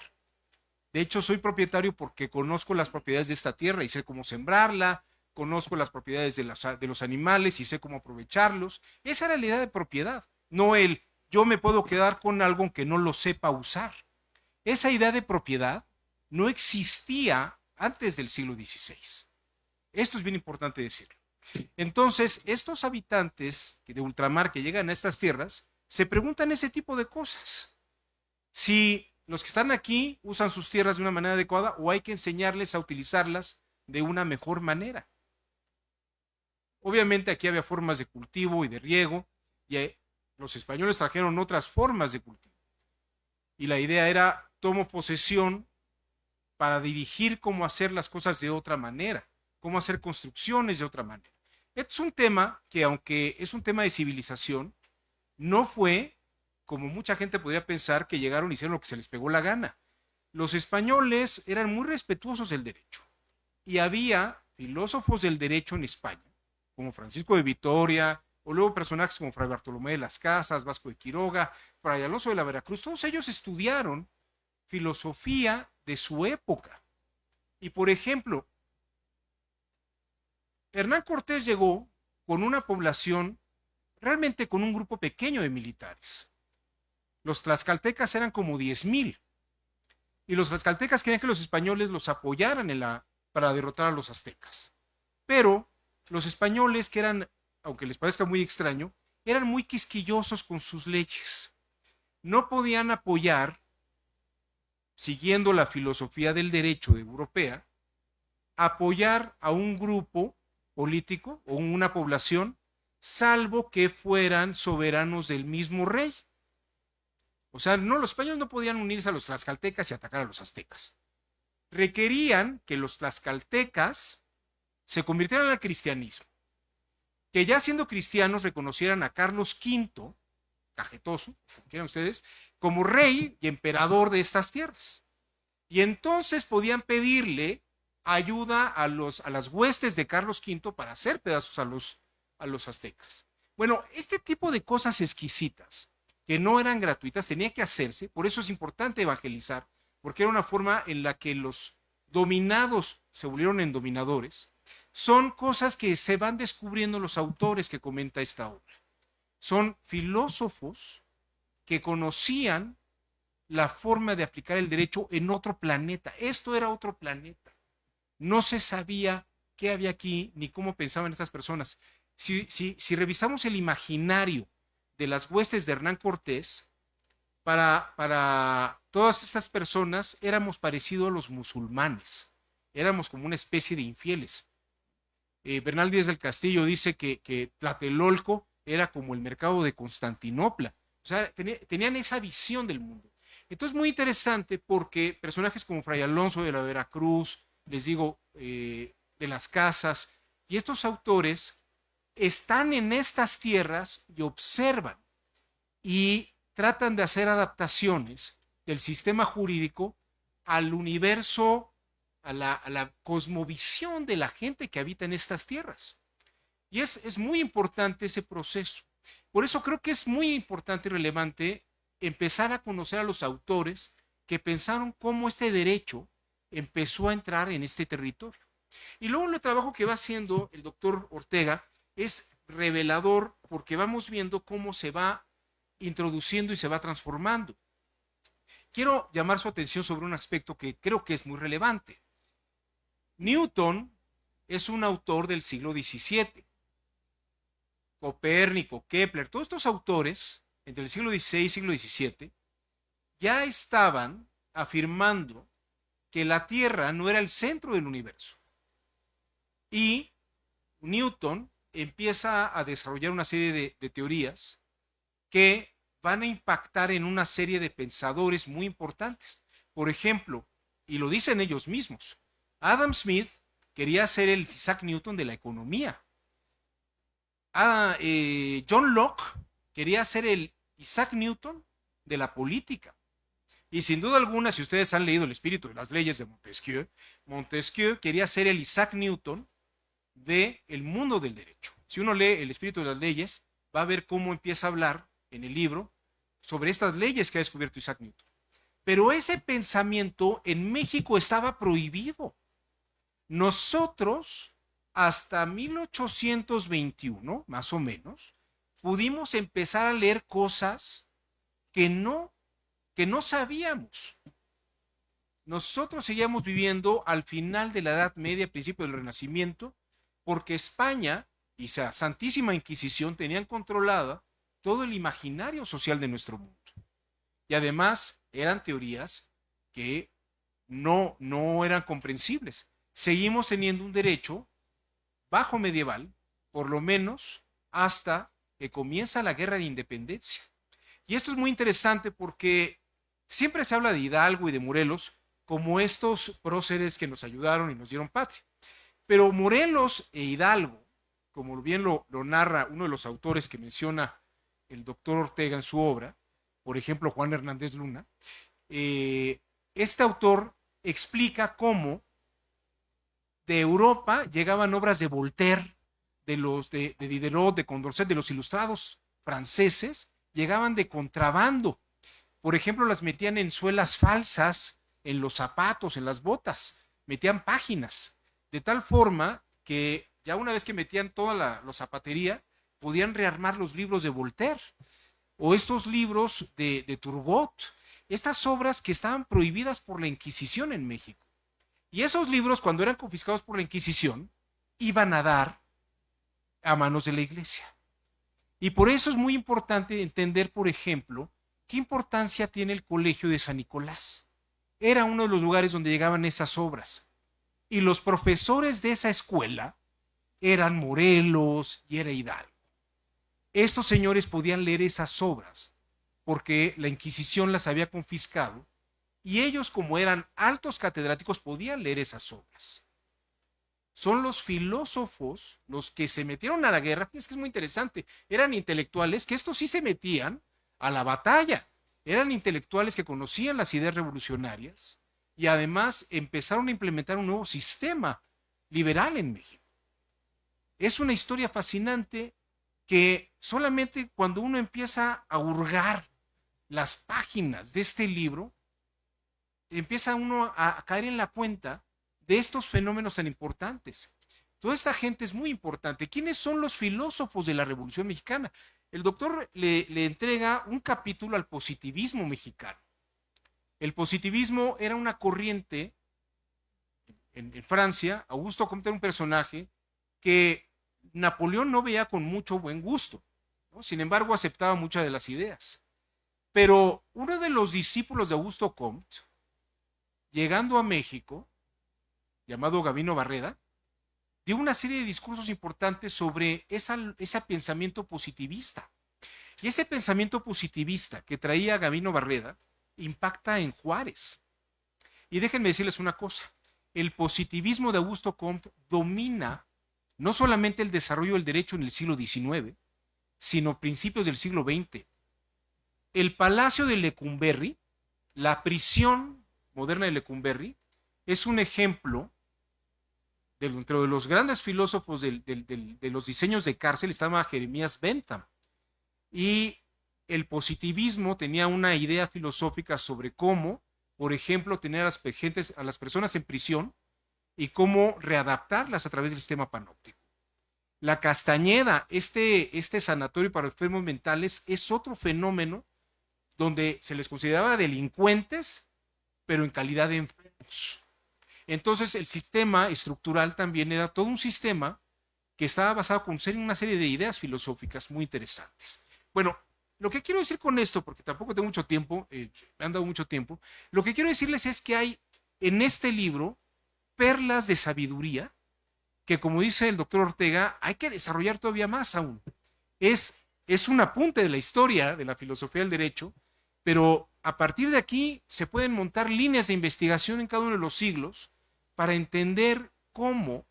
S4: De hecho, soy propietario porque conozco las propiedades de esta tierra y sé cómo sembrarla, conozco las propiedades de los animales y sé cómo aprovecharlos. Esa era la idea de propiedad, no el yo me puedo quedar con algo aunque no lo sepa usar. Esa idea de propiedad no existía antes del siglo XVI. Esto es bien importante decirlo. Entonces, estos habitantes de ultramar que llegan a estas tierras se preguntan ese tipo de cosas. Si los que están aquí usan sus tierras de una manera adecuada o hay que enseñarles a utilizarlas de una mejor manera. Obviamente aquí había formas de cultivo y de riego y los españoles trajeron otras formas de cultivo. Y la idea era, tomo posesión para dirigir cómo hacer las cosas de otra manera, cómo hacer construcciones de otra manera. Este es un tema que, aunque es un tema de civilización, no fue, como mucha gente podría pensar, que llegaron y hicieron lo que se les pegó la gana. Los españoles eran muy respetuosos del derecho y había filósofos del derecho en España, como Francisco de Vitoria, o luego personajes como Fray Bartolomé de las Casas, Vasco de Quiroga, Fray Alonso de la Veracruz. Todos ellos estudiaron filosofía de su época. Y por ejemplo, Hernán Cortés llegó con una población, realmente con un grupo pequeño de militares. Los tlaxcaltecas eran como 10,000. Y los tlaxcaltecas querían que los españoles los apoyaran para derrotar a los aztecas. Pero los españoles, que eran, aunque les parezca muy extraño, eran muy quisquillosos con sus leyes. No podían apoyar, siguiendo la filosofía del derecho europea, apoyar a un grupo político o una población, salvo que fueran soberanos del mismo rey. O sea, no, los españoles no podían unirse a los tlaxcaltecas y atacar a los aztecas. Requerían que los tlaxcaltecas se convirtieran al cristianismo, que ya siendo cristianos reconocieran a Carlos V, Cajetoso, como quieran ustedes, como rey y emperador de estas tierras. Y entonces podían pedirle ayuda a las huestes de Carlos V para hacer pedazos a los aztecas. Bueno, este tipo de cosas exquisitas, que no eran gratuitas, tenía que hacerse. Por eso es importante evangelizar, porque era una forma en la que los dominados se volvieron en dominadores. Son cosas que se van descubriendo los autores que comenta esta obra. Son filósofos que conocían la forma de aplicar el derecho en otro planeta. Esto era otro planeta. No se sabía qué había aquí ni cómo pensaban estas personas. Si revisamos el imaginario de las huestes de Hernán Cortés, para todas estas personas éramos parecidos a los musulmanes. Éramos como una especie de infieles. Bernal Díaz del Castillo dice que Tlatelolco era como el mercado de Constantinopla. O sea, tenían esa visión del mundo. Entonces, muy interesante porque personajes como Fray Alonso de la Veracruz, les digo, de las Casas, y estos autores están en estas tierras y observan y tratan de hacer adaptaciones del sistema jurídico al universo, a la cosmovisión de la gente que habita en estas tierras. Y es muy importante ese proceso. Por eso creo que es muy importante y relevante empezar a conocer a los autores que pensaron cómo este derecho empezó a entrar en este territorio. Y luego el trabajo que va haciendo el doctor Ortega es revelador porque vamos viendo cómo se va introduciendo y se va transformando. Quiero llamar su atención sobre un aspecto que creo que es muy relevante. Newton es un autor del siglo XVII. Copérnico, Kepler, todos estos autores, entre el siglo XVI y siglo XVII, ya estaban afirmando que la Tierra no era el centro del universo. Y Newton empieza a desarrollar una serie de teorías que van a impactar en una serie de pensadores muy importantes. Por ejemplo, y lo dicen ellos mismos, Adam Smith quería ser el Isaac Newton de la economía. John Locke quería ser el Isaac Newton de la política. Y sin duda alguna, si ustedes han leído El espíritu de las leyes de Montesquieu, Montesquieu quería ser el Isaac Newton del mundo del derecho. Si uno lee El espíritu de las leyes, va a ver cómo empieza a hablar en el libro sobre estas leyes que ha descubierto Isaac Newton. Pero ese pensamiento en México estaba prohibido. Nosotros, hasta 1821, más o menos, pudimos empezar a leer cosas que no sabíamos. Nosotros seguíamos viviendo al final de la Edad Media, principio del Renacimiento, porque España y la Santísima Inquisición tenían controlada todo el imaginario social de nuestro mundo. Y además eran teorías que no eran comprensibles. Seguimos teniendo un derecho bajo medieval, por lo menos hasta que comienza la Guerra de Independencia. Y esto es muy interesante porque siempre se habla de Hidalgo y de Morelos como estos próceres que nos ayudaron y nos dieron patria. Pero Morelos e Hidalgo, como bien lo narra uno de los autores que menciona el doctor Ortega en su obra, por ejemplo Juan Hernández Luna, este autor explica cómo de Europa llegaban obras de Voltaire, de Diderot, de Condorcet, de los ilustrados franceses, llegaban de contrabando. Por ejemplo, las metían en suelas falsas, en los zapatos, en las botas, metían páginas, de tal forma que ya una vez que metían toda la zapatería, podían rearmar los libros de Voltaire o estos libros de Turgot, estas obras que estaban prohibidas por la Inquisición en México. Y esos libros, cuando eran confiscados por la Inquisición, iban a dar a manos de la Iglesia. Y por eso es muy importante entender, por ejemplo, qué importancia tiene el Colegio de San Nicolás. Era uno de los lugares donde llegaban esas obras. Y los profesores de esa escuela eran Morelos y era Hidalgo. Estos señores podían leer esas obras porque la Inquisición las había confiscado y ellos, como eran altos catedráticos, podían leer esas obras. Son los filósofos los que se metieron a la guerra. Es que es muy interesante. Eran intelectuales que estos sí se metían a la batalla. Eran intelectuales que conocían las ideas revolucionarias y además empezaron a implementar un nuevo sistema liberal en México. Es una historia fascinante que solamente cuando uno empieza a hurgar las páginas de este libro, empieza uno a caer en la cuenta de estos fenómenos tan importantes. Toda esta gente es muy importante. ¿Quiénes son los filósofos de la Revolución Mexicana? El doctor le entrega un capítulo al positivismo mexicano. El positivismo era una corriente en Francia. Augusto Comte era un personaje que Napoleón no veía con mucho buen gusto, ¿no? Sin embargo, aceptaba muchas de las ideas. Pero uno de los discípulos de Augusto Comte, llegando a México, llamado Gabino Barreda, dio una serie de discursos importantes sobre ese pensamiento positivista. Y ese pensamiento positivista que traía Gabino Barreda impacta en Juárez. Y déjenme decirles una cosa, el positivismo de Augusto Comte domina no solamente el desarrollo del derecho en el siglo XIX, sino principios del siglo XX. El Palacio de Lecumberri, la prisión moderna de Lecumberri, es un ejemplo dentro de los grandes filósofos de los diseños de cárcel. Estaba Jeremías Bentham. Y el positivismo tenía una idea filosófica sobre cómo, por ejemplo, tener a las personas en prisión y cómo readaptarlas a través del sistema panóptico. La Castañeda, este sanatorio para enfermos mentales, es otro fenómeno donde se les consideraba delincuentes, pero en calidad de enfermos. Entonces el sistema estructural también era todo un sistema que estaba basado en una serie de ideas filosóficas muy interesantes. Bueno, lo que quiero decir con esto, porque tampoco tengo mucho tiempo, me han dado mucho tiempo, lo que quiero decirles es que hay en este libro perlas de sabiduría que, como dice el doctor Ortega, hay que desarrollar todavía más aún. Es un apunte de la historia de la filosofía del derecho, pero a partir de aquí se pueden montar líneas de investigación en cada uno de los siglos para entender cómo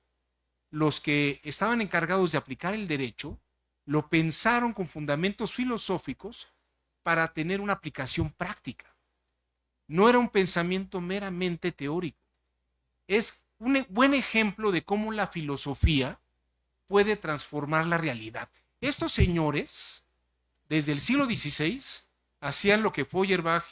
S4: los que estaban encargados de aplicar el derecho lo pensaron con fundamentos filosóficos para tener una aplicación práctica. No era un pensamiento meramente teórico. Es un buen ejemplo de cómo la filosofía puede transformar la realidad. Estos señores, desde el siglo XVI, hacían lo que Feuerbach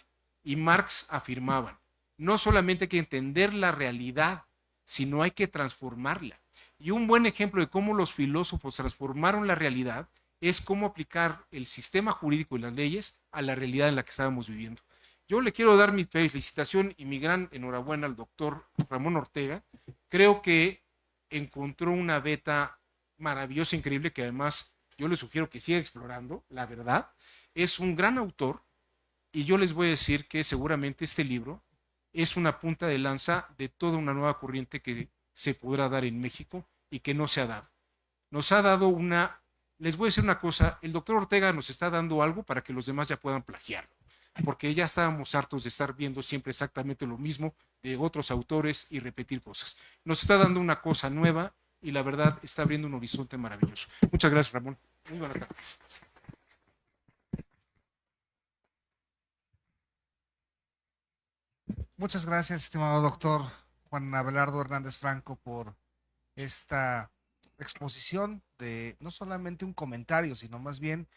S4: y Marx afirmaban. No solamente hay que entender la realidad, sino hay que transformarla. Y un buen ejemplo de cómo los filósofos transformaron la realidad es cómo aplicar el sistema jurídico y las leyes a la realidad en la que estábamos viviendo. Yo le quiero dar mi felicitación y mi gran enhorabuena al doctor Ramón Ortega. Creo que encontró una beta maravillosa, increíble, que además yo le sugiero que siga explorando, la verdad. Es un gran autor y yo les voy a decir que seguramente este libro es una punta de lanza de toda una nueva corriente que se podrá dar en México y que no se ha dado. Nos ha dado una, les voy a decir una cosa, el doctor Ortega nos está dando algo para que los demás ya puedan plagiarlo, porque ya estábamos hartos de estar viendo siempre exactamente lo mismo de otros autores y repetir cosas. Nos está dando una cosa nueva y la verdad está abriendo un horizonte maravilloso. Muchas gracias, Ramón. Muy buenas tardes.
S2: Muchas gracias, estimado doctor Juan Abelardo Hernández Franco, por esta exposición de no solamente un comentario, sino más bien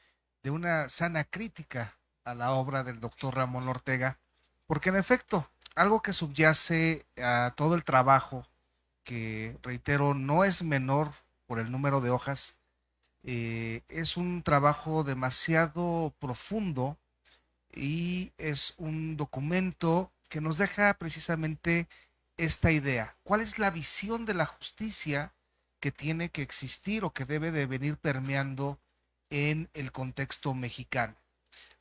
S2: de una sana crítica a la obra del doctor Ramón Ortega, porque en efecto, algo que subyace a todo el trabajo, que reitero, no es menor por el número de hojas, es un trabajo demasiado profundo y es un documento que nos deja precisamente esta idea. ¿Cuál es la visión de la justicia que tiene que existir o que debe de venir permeando en el contexto mexicano?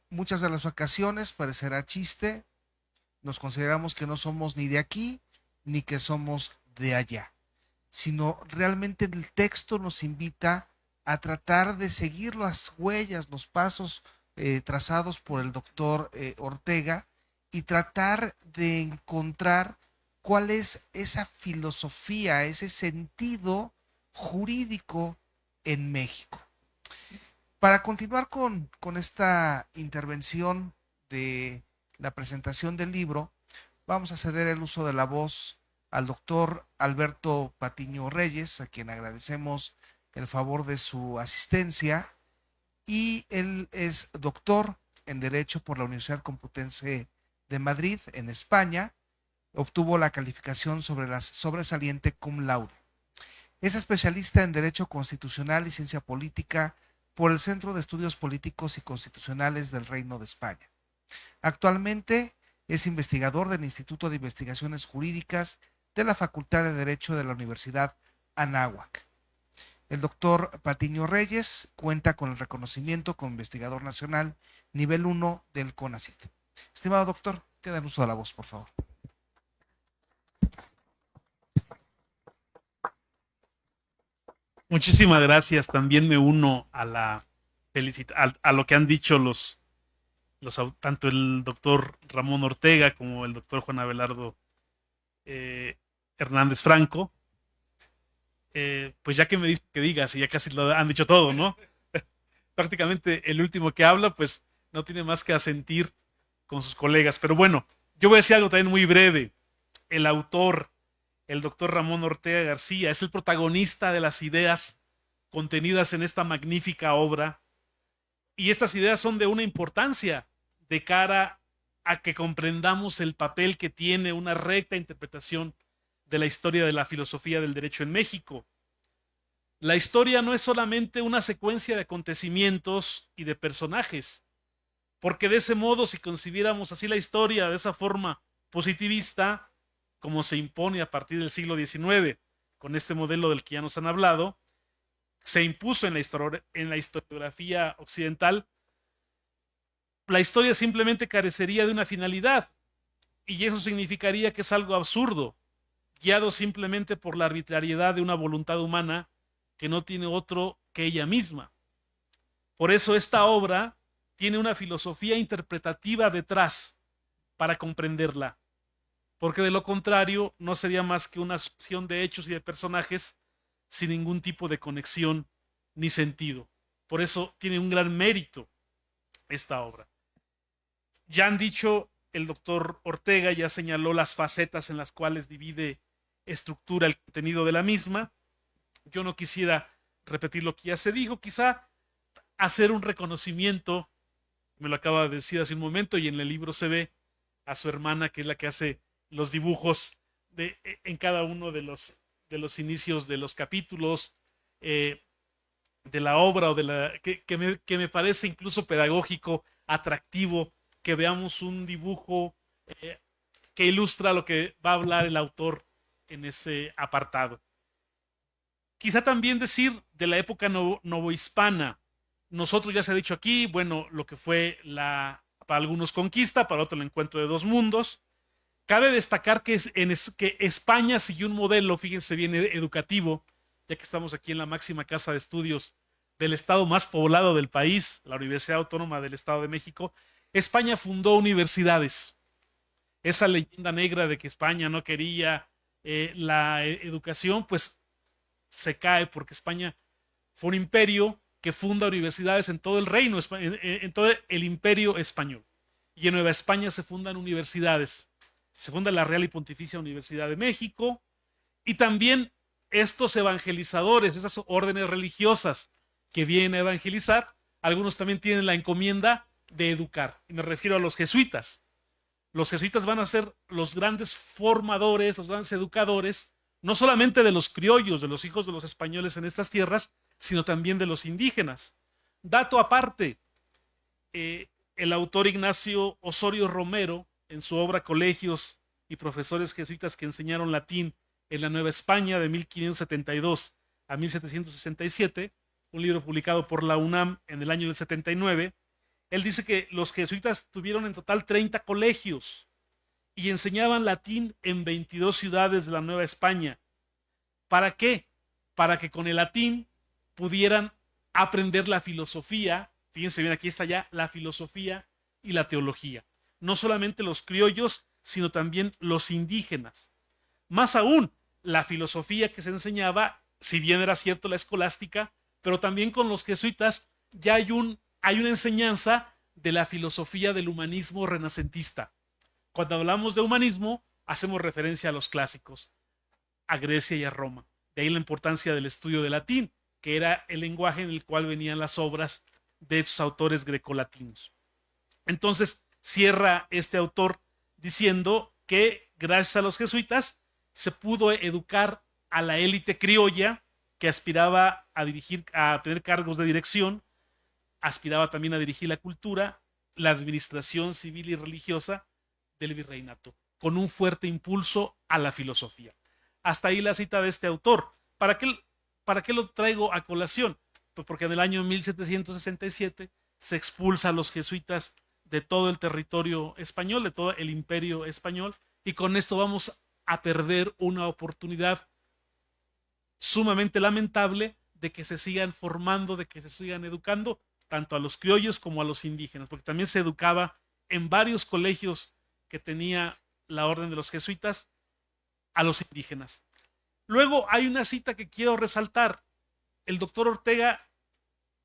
S2: Muchas de las ocasiones parecerá chiste, nos consideramos que no somos ni de aquí ni que somos de allá, sino realmente el texto nos invita a tratar de seguir las huellas, los pasos trazados por el doctor Ortega y tratar de encontrar cuál es esa filosofía, ese sentido jurídico en México. Para continuar con esta intervención de la presentación del libro, vamos a ceder el uso de la voz al doctor Alberto Patiño Reyes, a quien agradecemos el favor de su asistencia, y él es doctor en Derecho por la Universidad Complutense de Madrid, en España. Obtuvo la calificación sobresaliente cum laude. Es especialista en Derecho Constitucional y Ciencia Política por el Centro de Estudios Políticos y Constitucionales del Reino de España. Actualmente es investigador del Instituto de Investigaciones Jurídicas de la Facultad de Derecho de la Universidad Anáhuac. El doctor Patiño Reyes cuenta con el reconocimiento como investigador nacional nivel 1 del CONACYT. Estimado doctor, queda el uso de la voz, por favor.
S5: Muchísimas gracias. También me uno a a lo que han dicho tanto el doctor Ramón Ortega como el doctor Juan Abelardo Hernández Franco. Pues ya que me dice que digas, y ya casi lo han dicho todo, ¿no? Prácticamente el último que habla, pues no tiene más que asentir con sus colegas. Pero bueno, yo voy a decir algo también muy breve. El autor, el doctor Ramón Ortega García, es el protagonista de las ideas contenidas en esta magnífica obra. Y estas ideas son de una importancia de cara a que comprendamos el papel que tiene una recta interpretación de la historia de la filosofía del derecho en México. La historia no es solamente una secuencia de acontecimientos y de personajes, porque de ese modo, si concibiéramos así la historia de esa forma positivista, como se impone a partir del siglo XIX, con este modelo del que ya nos han hablado, se impuso en la historiografía occidental, la historia simplemente carecería de una finalidad, y eso significaría que es algo absurdo, guiado simplemente por la arbitrariedad de una voluntad humana que no tiene otro que ella misma. Por eso esta obra tiene una filosofía interpretativa detrás para comprenderla, porque de lo contrario no sería más que una sucesión de hechos y de personajes sin ningún tipo de conexión ni sentido. Por eso tiene un gran mérito esta obra. Ya han dicho, el doctor Ortega ya señaló las facetas en las cuales divide, estructura el contenido de la misma. Yo no quisiera repetir lo que ya se dijo, quizá hacer un reconocimiento, me lo acaba de decir hace un momento, y en el libro se ve a su hermana, que es la que hace los dibujos en cada uno de los inicios de los capítulos de la obra, o que me parece incluso pedagógico, atractivo, que veamos un dibujo que ilustra lo que va a hablar el autor en ese apartado. Quizá también decir de la época novohispana. Nosotros, ya se ha dicho aquí, bueno, lo que fue para algunos conquista, para otros el encuentro de dos mundos. Cabe destacar que España siguió un modelo, fíjense bien, educativo, ya que estamos aquí en la máxima casa de estudios del estado más poblado del país, la Universidad Autónoma del Estado de México. España fundó universidades. Esa leyenda negra de que España no quería la educación, pues se cae, porque España fue un imperio que funda universidades en todo el reino, en todo el imperio español. Y en Nueva España se fundan universidades. Se funda la Real y Pontificia Universidad de México, y también estos evangelizadores, esas órdenes religiosas que vienen a evangelizar, algunos también tienen la encomienda de educar. Y me refiero a los jesuitas. Los jesuitas van a ser los grandes formadores, los grandes educadores, no solamente de los criollos, de los hijos de los españoles en estas tierras, sino también de los indígenas. Dato aparte, el autor Ignacio Osorio Romero, en su obra Colegios y Profesores Jesuitas que enseñaron latín en la Nueva España de 1572 a 1767, un libro publicado por la UNAM en el año del 79, él dice que los jesuitas tuvieron en total 30 colegios y enseñaban latín en 22 ciudades de la Nueva España. ¿Para qué? Para que con el latín pudieran aprender la filosofía. Fíjense bien, aquí está ya la filosofía y la teología. No solamente los criollos, sino también los indígenas. Más aún, la filosofía que se enseñaba, si bien era cierto la escolástica, pero también con los jesuitas ya hay una enseñanza de la filosofía del humanismo renacentista. Cuando hablamos de humanismo, hacemos referencia a los clásicos, a Grecia y a Roma. De ahí la importancia del estudio del latín, que era el lenguaje en el cual venían las obras de esos autores grecolatinos. Entonces, cierra este autor diciendo que gracias a los jesuitas se pudo educar a la élite criolla que aspiraba a tener cargos de dirección, aspiraba también a dirigir la cultura, la administración civil y religiosa del virreinato, con un fuerte impulso a la filosofía. Hasta ahí la cita de este autor. ¿Para qué lo traigo a colación? Pues porque en el año 1767 se expulsa a los jesuitas de todo el territorio español, de todo el imperio español, y con esto vamos a perder una oportunidad sumamente lamentable de que se sigan formando, de que se sigan educando tanto a los criollos como a los indígenas, porque también se educaba en varios colegios que tenía la orden de los jesuitas a los indígenas. Luego hay una cita que quiero resaltar. El doctor Ortega,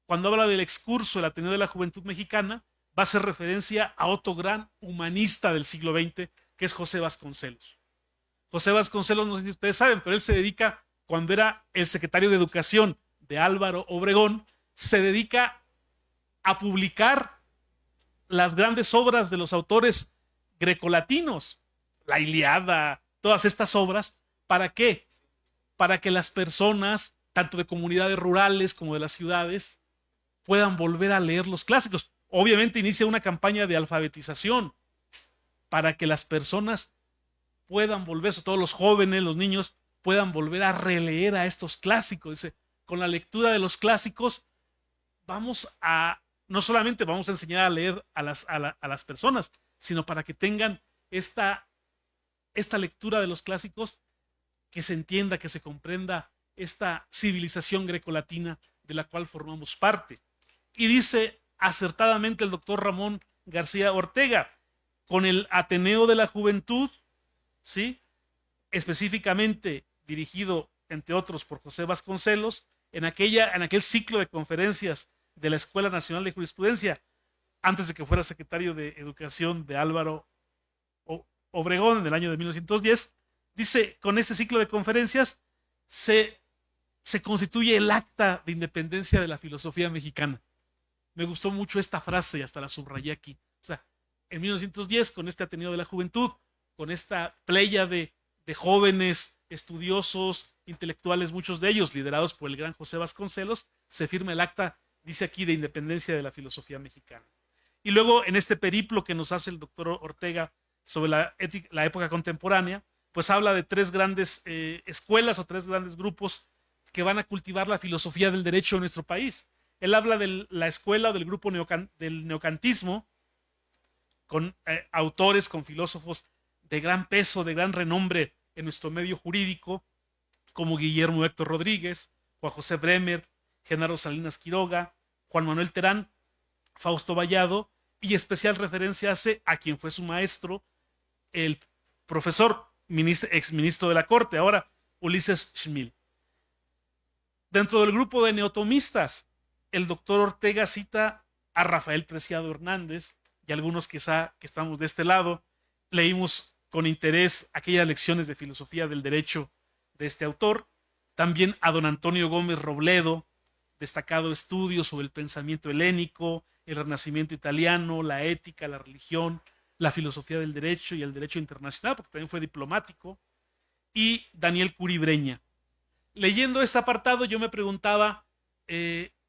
S5: cuando habla del excurso del Ateneo de la Juventud Mexicana, va a hacer referencia a otro gran humanista del siglo XX, que es José Vasconcelos. José Vasconcelos, no sé si ustedes saben, pero él se dedica, cuando era el secretario de Educación de Álvaro Obregón, se dedica a publicar las grandes obras de los autores grecolatinos, la Ilíada, todas estas obras. ¿Para qué? Para que las personas, tanto de comunidades rurales como de las ciudades, puedan volver a leer los clásicos. Obviamente inicia una campaña de alfabetización para que las personas puedan volver, sobre todo los jóvenes, los niños, puedan volver a releer a estos clásicos. Dice, con la lectura de los clásicos no solamente vamos a enseñar a leer a las personas, sino para que tengan esta lectura de los clásicos, que se entienda, que se comprenda esta civilización grecolatina de la cual formamos parte. Y dice acertadamente el doctor Ramón García Ortega, con el Ateneo de la Juventud, ¿sí?, específicamente dirigido, entre otros, por José Vasconcelos, en aquel ciclo de conferencias de la Escuela Nacional de Jurisprudencia, antes de que fuera secretario de Educación de Álvaro Obregón en el año de 1910. Dice, con este ciclo de conferencias se constituye el acta de independencia de la filosofía mexicana. Me gustó mucho esta frase y hasta la subrayé aquí. O sea, en 1910, con este Ateneo de la Juventud, con esta playa de jóvenes estudiosos, intelectuales, muchos de ellos liderados por el gran José Vasconcelos, se firma el acta, dice aquí, de independencia de la filosofía mexicana. Y luego, en este periplo que nos hace el doctor Ortega sobre la época contemporánea, pues habla de tres grandes escuelas o tres grandes grupos que van a cultivar la filosofía del derecho en nuestro país. Él habla de la escuela o del grupo del neocantismo, con autores, con filósofos de gran peso, de gran renombre en nuestro medio jurídico, como Guillermo Héctor Rodríguez, Juan José Bremer, Genaro Salinas Quiroga, Juan Manuel Terán, Fausto Vallado, y especial referencia hace a quien fue su maestro, el profesor, exministro de la Corte, ahora Ulises Schmil. Dentro del grupo de neotomistas, el doctor Ortega cita a Rafael Preciado Hernández, y algunos quizá que estamos de este lado, leímos con interés aquellas lecciones de filosofía del derecho de este autor. También a don Antonio Gómez Robledo, destacado estudio sobre el pensamiento helénico, el renacimiento italiano, la ética, la religión, la filosofía del derecho y el derecho internacional, porque también fue diplomático. Y Daniel Curibreña. Leyendo este apartado, yo me preguntaba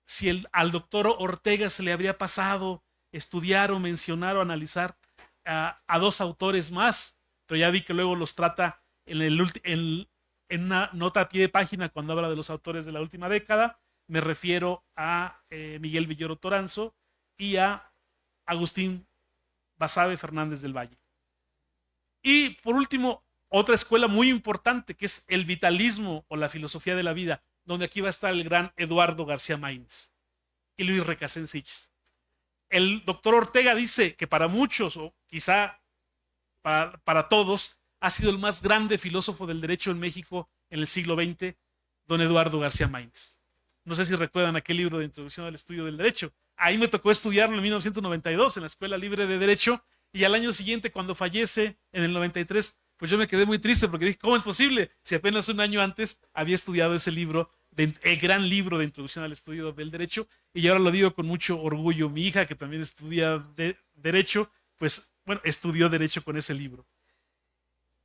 S5: si al doctor Ortega se le habría pasado estudiar o mencionar o analizar a dos autores más, pero ya vi que luego los trata en una nota a pie de página cuando habla de los autores de la última década. Me refiero a Miguel Villoro Toranzo y a Agustín Basabe Fernández del Valle. Y por último, otra escuela muy importante que es el vitalismo o la filosofía de la vida, donde aquí va a estar el gran Eduardo García Maínez y Luis Recasens. El doctor Ortega dice que para muchos, o quizá para todos, ha sido el más grande filósofo del derecho en México en el siglo XX, don Eduardo García Maínez. No sé si recuerdan aquel libro de Introducción al Estudio del Derecho. Ahí me tocó estudiarlo en 1992 en la Escuela Libre de Derecho, y al año siguiente, cuando fallece, en el 93, pues yo me quedé muy triste porque dije, ¿cómo es posible? Si apenas un año antes había estudiado ese libro, el gran libro de Introducción al Estudio del Derecho, y ahora lo digo con mucho orgullo. Mi hija, que también estudia Derecho, pues, bueno, estudió Derecho con ese libro.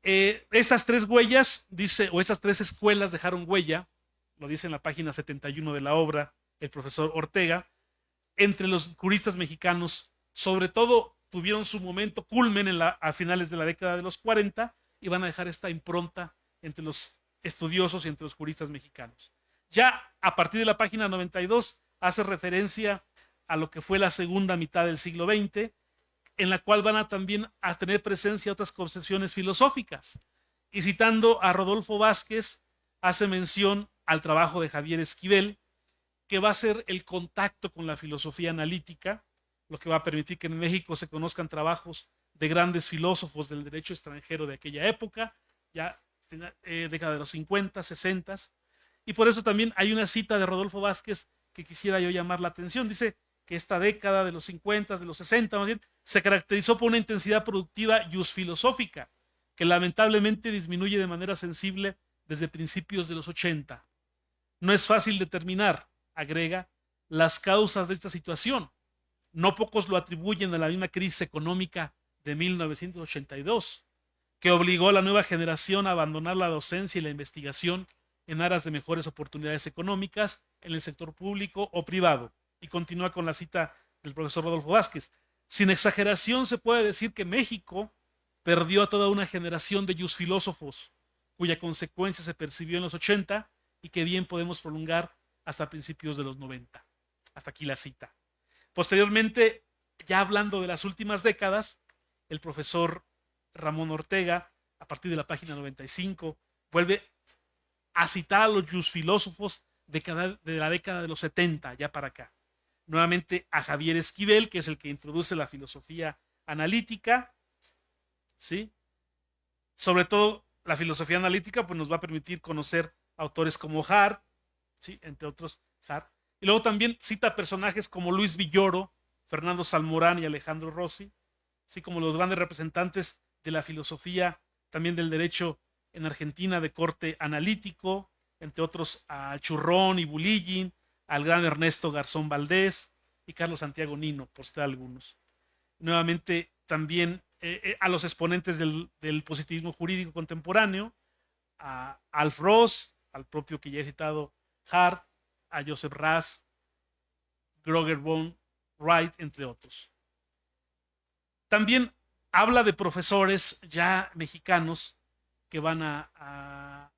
S5: Estas tres huellas, dice, o estas tres escuelas dejaron huella, lo dice en la página 71 de la obra el profesor Ortega, entre los juristas mexicanos. Sobre todo tuvieron su momento culmen a finales de la década de los 40 y van a dejar esta impronta entre los estudiosos y entre los juristas mexicanos. Ya a partir de la página 92 hace referencia a lo que fue la segunda mitad del siglo XX, en la cual van a también a tener presencia otras concepciones filosóficas. Y citando a Rodolfo Vázquez, hace mención al trabajo de Javier Esquivel, que va a ser el contacto con la filosofía analítica, lo que va a permitir que en México se conozcan trabajos de grandes filósofos del derecho extranjero de aquella época, ya década de los 50, 60. Y por eso también hay una cita de Rodolfo Vázquez que quisiera yo llamar la atención. Dice que esta década de los 50, de los 60, más bien, se caracterizó por una intensidad productiva filosófica, que lamentablemente disminuye de manera sensible desde principios de los 80. No es fácil determinar, agrega, las causas de esta situación. No pocos lo atribuyen a la misma crisis económica de 1982, que obligó a la nueva generación a abandonar la docencia y la investigación en aras de mejores oportunidades económicas en el sector público o privado. Y continúa con la cita del profesor Rodolfo Vázquez. Sin exageración se puede decir que México perdió a toda una generación de filósofos, cuya consecuencia se percibió en los 80 y que bien podemos prolongar hasta principios de los 90. Hasta aquí la cita. Posteriormente, ya hablando de las últimas décadas, el profesor Ramón Ortega, a partir de la página 95, vuelve a citar a los filósofos de la década de los 70, ya para acá. Nuevamente a Javier Esquivel, que es el que introduce la filosofía analítica, ¿sí? Sobre todo la filosofía analítica pues nos va a permitir conocer autores como Hart, ¿sí? Entre otros Hart, Y luego también cita personajes como Luis Villoro, Fernando Salmorán y Alejandro Rossi, así como los grandes representantes de la filosofía, también del derecho en Argentina de corte analítico, entre otros a Churrón y Bulillín, al gran Ernesto Garzón Valdés y Carlos Santiago Nino, por citar algunos. Nuevamente también a los exponentes del positivismo jurídico contemporáneo, a Alf Ross, al propio que ya he citado Hart, a Joseph Raz, Groger von Wright, entre otros. También habla de profesores ya mexicanos que van a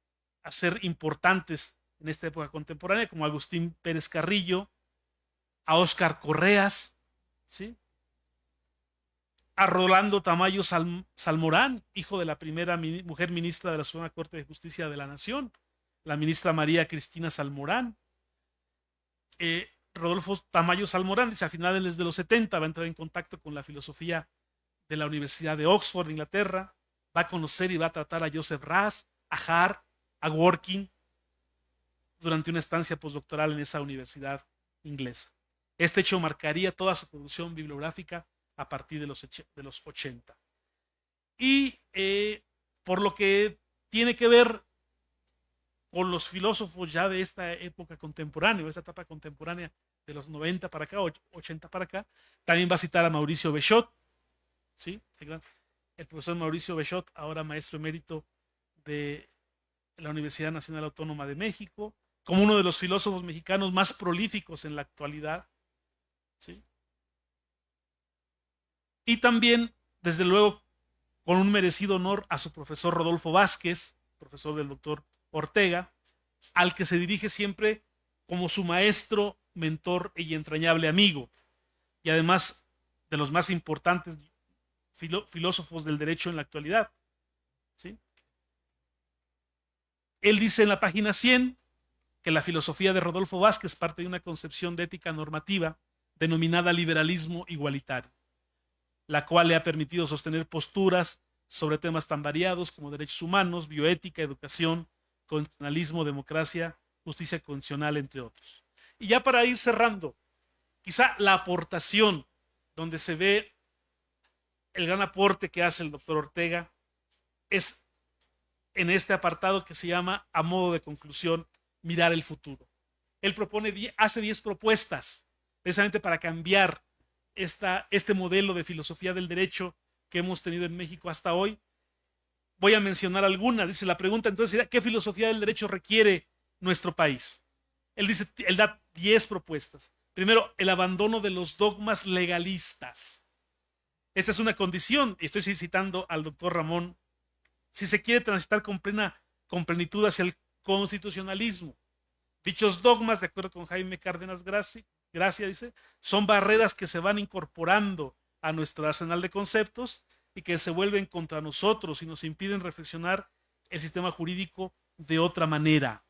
S5: ser importantes en esta época contemporánea, como Agustín Pérez Carrillo, a Óscar Correas, ¿sí? A Rolando Tamayo Salmorán, hijo de la primera mujer ministra de la Suprema Corte de Justicia de la Nación, la ministra María Cristina Salmorán. Rodolfo Tamayo Salmorán dice a finales de los 70 va a entrar en contacto con la filosofía de la Universidad de Oxford, Inglaterra, va a conocer y va a tratar a Joseph Raz, a Hart, a Working, durante una estancia postdoctoral en esa universidad inglesa. Este hecho marcaría toda su producción bibliográfica a partir de los 80. Y por lo que tiene que ver con los filósofos ya de esta época contemporánea, de esta etapa contemporánea de los 90 para acá, 80 para acá, también va a citar a Mauricio Bechot, ¿sí? El profesor Mauricio Bechot, ahora maestro emérito de la Universidad Nacional Autónoma de México, como uno de los filósofos mexicanos más prolíficos en la actualidad, ¿sí? Y también, desde luego, con un merecido honor a su profesor Rodolfo Vázquez, profesor del doctor Ortega, al que se dirige siempre como su maestro, mentor y entrañable amigo, y además de los más importantes filósofos del derecho en la actualidad, ¿sí? Él dice en la página 100 que la filosofía de Rodolfo Vázquez parte de una concepción de ética normativa denominada liberalismo igualitario, la cual le ha permitido sostener posturas sobre temas tan variados como derechos humanos, bioética, educación, constitucionalismo, democracia, justicia constitucional, entre otros. Y ya para ir cerrando, quizá la aportación donde se ve el gran aporte que hace el doctor Ortega es en este apartado que se llama, a modo de conclusión, mirar el futuro. Él hace 10 propuestas precisamente para cambiar este modelo de filosofía del derecho que hemos tenido en México hasta hoy. Voy a mencionar algunas. Dice la pregunta entonces, ¿qué filosofía del derecho requiere nuestro país? Él da 10 propuestas. Primero, el abandono de los dogmas legalistas. Esta es una condición, y estoy citando al doctor Ramón, si se quiere transitar con plenitud hacia el constitucionalismo. Dichos dogmas, de acuerdo con Jaime Cárdenas Gracia, dice, son barreras que se van incorporando a nuestro arsenal de conceptos y que se vuelven contra nosotros y nos impiden reflexionar el sistema jurídico de otra manera,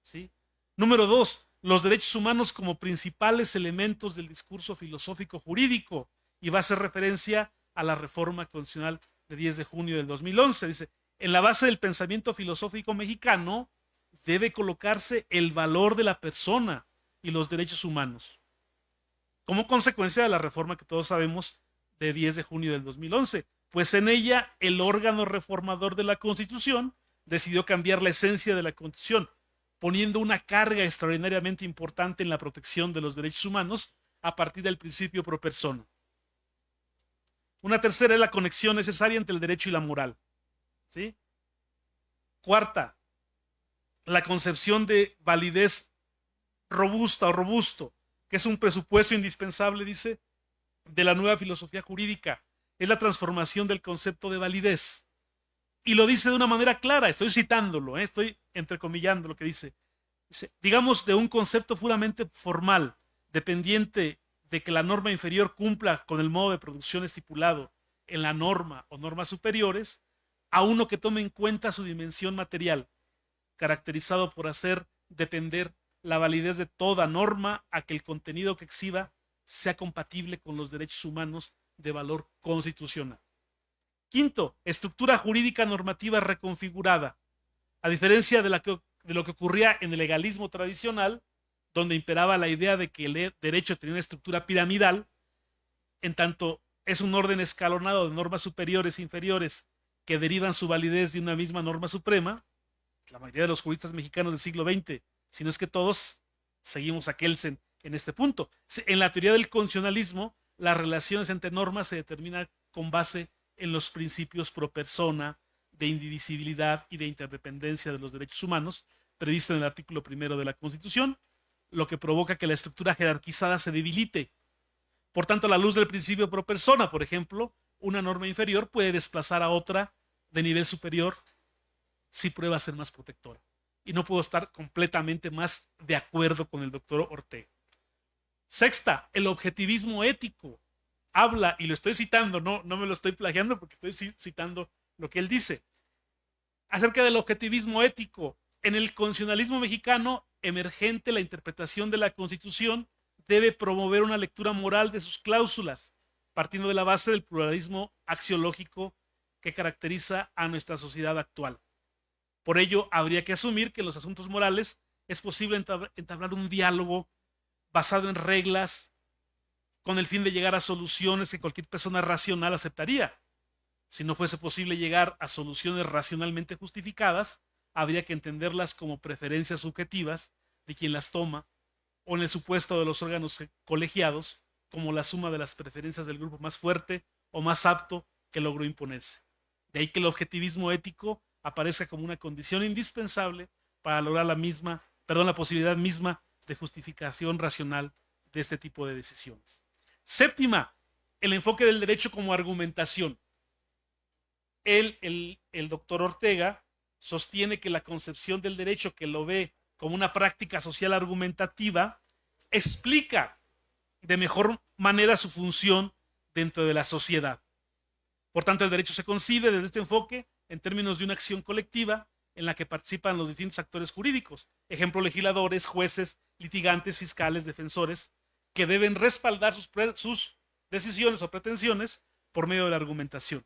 S5: ¿sí? Número 2, los derechos humanos como principales elementos del discurso filosófico jurídico, y va a hacer referencia a la reforma constitucional de 10 de junio del 2011. Dice, en la base del pensamiento filosófico mexicano debe colocarse el valor de la persona y los derechos humanos, como consecuencia de la reforma que todos sabemos de 10 de junio del 2011, pues en ella el órgano reformador de la Constitución decidió cambiar la esencia de la Constitución, poniendo una carga extraordinariamente importante en la protección de los derechos humanos a partir del principio pro persona. Una tercera es la conexión necesaria entre el derecho y la moral, ¿sí? Cuarta, la concepción de validez robusta o robusto, que es un presupuesto indispensable, dice, de la nueva filosofía jurídica. Es la transformación del concepto de validez. Y lo dice de una manera clara, estoy citándolo, estoy entrecomillando lo que dice. Dice, digamos, de un concepto puramente formal, dependiente de que la norma inferior cumpla con el modo de producción estipulado en la norma o normas superiores, a uno que tome en cuenta su dimensión material, caracterizado por hacer depender la validez de toda norma a que el contenido que exhiba sea compatible con los derechos humanos de valor constitucional. Quinto, estructura jurídica normativa reconfigurada. A diferencia de lo que ocurría en el legalismo tradicional, donde imperaba la idea de que el derecho tenía una estructura piramidal, en tanto es un orden escalonado de normas superiores e inferiores que derivan su validez de una misma norma suprema. La mayoría de los juristas mexicanos del siglo XX, si no es que todos, seguimos a Kelsen en este punto. En la teoría del constitucionalismo, las relaciones entre normas se determinan con base en los principios pro persona, de indivisibilidad y de interdependencia de los derechos humanos, previsto en el artículo 1 de la Constitución, lo que provoca que la estructura jerarquizada se debilite. Por tanto, a la luz del principio pro persona, por ejemplo, una norma inferior puede desplazar a otra de nivel superior si prueba ser más protectora. Y no puedo estar completamente más de acuerdo con el doctor Ortega. Sexta, el objetivismo ético. Habla, y lo estoy citando, no me lo estoy plagiando porque estoy citando lo que él dice. Acerca del objetivismo ético, en el constitucionalismo mexicano emergente, la interpretación de la Constitución debe promover una lectura moral de sus cláusulas, partiendo de la base del pluralismo axiológico que caracteriza a nuestra sociedad actual. Por ello, habría que asumir que en los asuntos morales es posible entablar un diálogo basado en reglas con el fin de llegar a soluciones que cualquier persona racional aceptaría. Si no fuese posible llegar a soluciones racionalmente justificadas, habría que entenderlas como preferencias subjetivas de quien las toma, o en el supuesto de los órganos colegiados, como la suma de las preferencias del grupo más fuerte o más apto que logró imponerse. De ahí que el objetivismo ético aparece como una condición indispensable para lograr la posibilidad misma de justificación racional de este tipo de decisiones. Séptima, el enfoque del derecho como argumentación. El doctor Ortega sostiene que la concepción del derecho, que lo ve como una práctica social argumentativa, explica de mejor manera su función dentro de la sociedad. Por tanto, el derecho se concibe desde este enfoque en términos de una acción colectiva en la que participan los distintos actores jurídicos, ejemplo, legisladores, jueces, litigantes, fiscales, defensores, que deben respaldar sus decisiones o pretensiones por medio de la argumentación.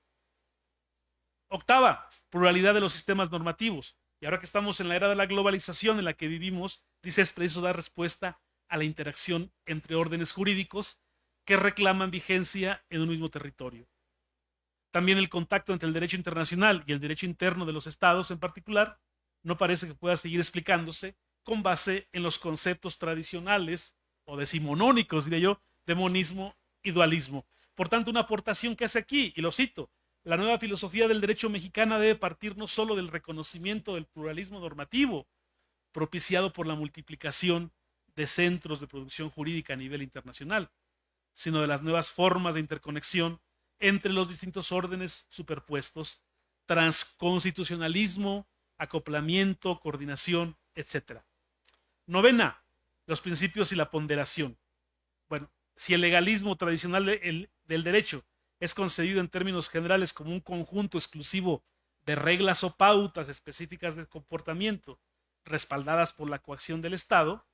S5: Octava, pluralidad de los sistemas normativos. Y ahora que estamos en la era de la globalización en la que vivimos, dice es preciso dar respuesta a la interacción entre órdenes jurídicos que reclaman vigencia en un mismo territorio. También el contacto entre el derecho internacional y el derecho interno de los estados en particular no parece que pueda seguir explicándose con base en los conceptos tradicionales o decimonónicos, diría yo, de monismo y dualismo. Por tanto, una aportación que hace aquí, y lo cito, la nueva filosofía del derecho mexicana debe partir no solo del reconocimiento del pluralismo normativo, propiciado por la multiplicación de centros de producción jurídica a nivel internacional, sino de las nuevas formas de interconexión entre los distintos órdenes superpuestos, transconstitucionalismo, acoplamiento, coordinación, etc. Novena, los principios y la ponderación. Bueno, si el legalismo tradicional del derecho es concebido en términos generales como un conjunto exclusivo de reglas o pautas específicas de comportamiento respaldadas por la coacción del Estado,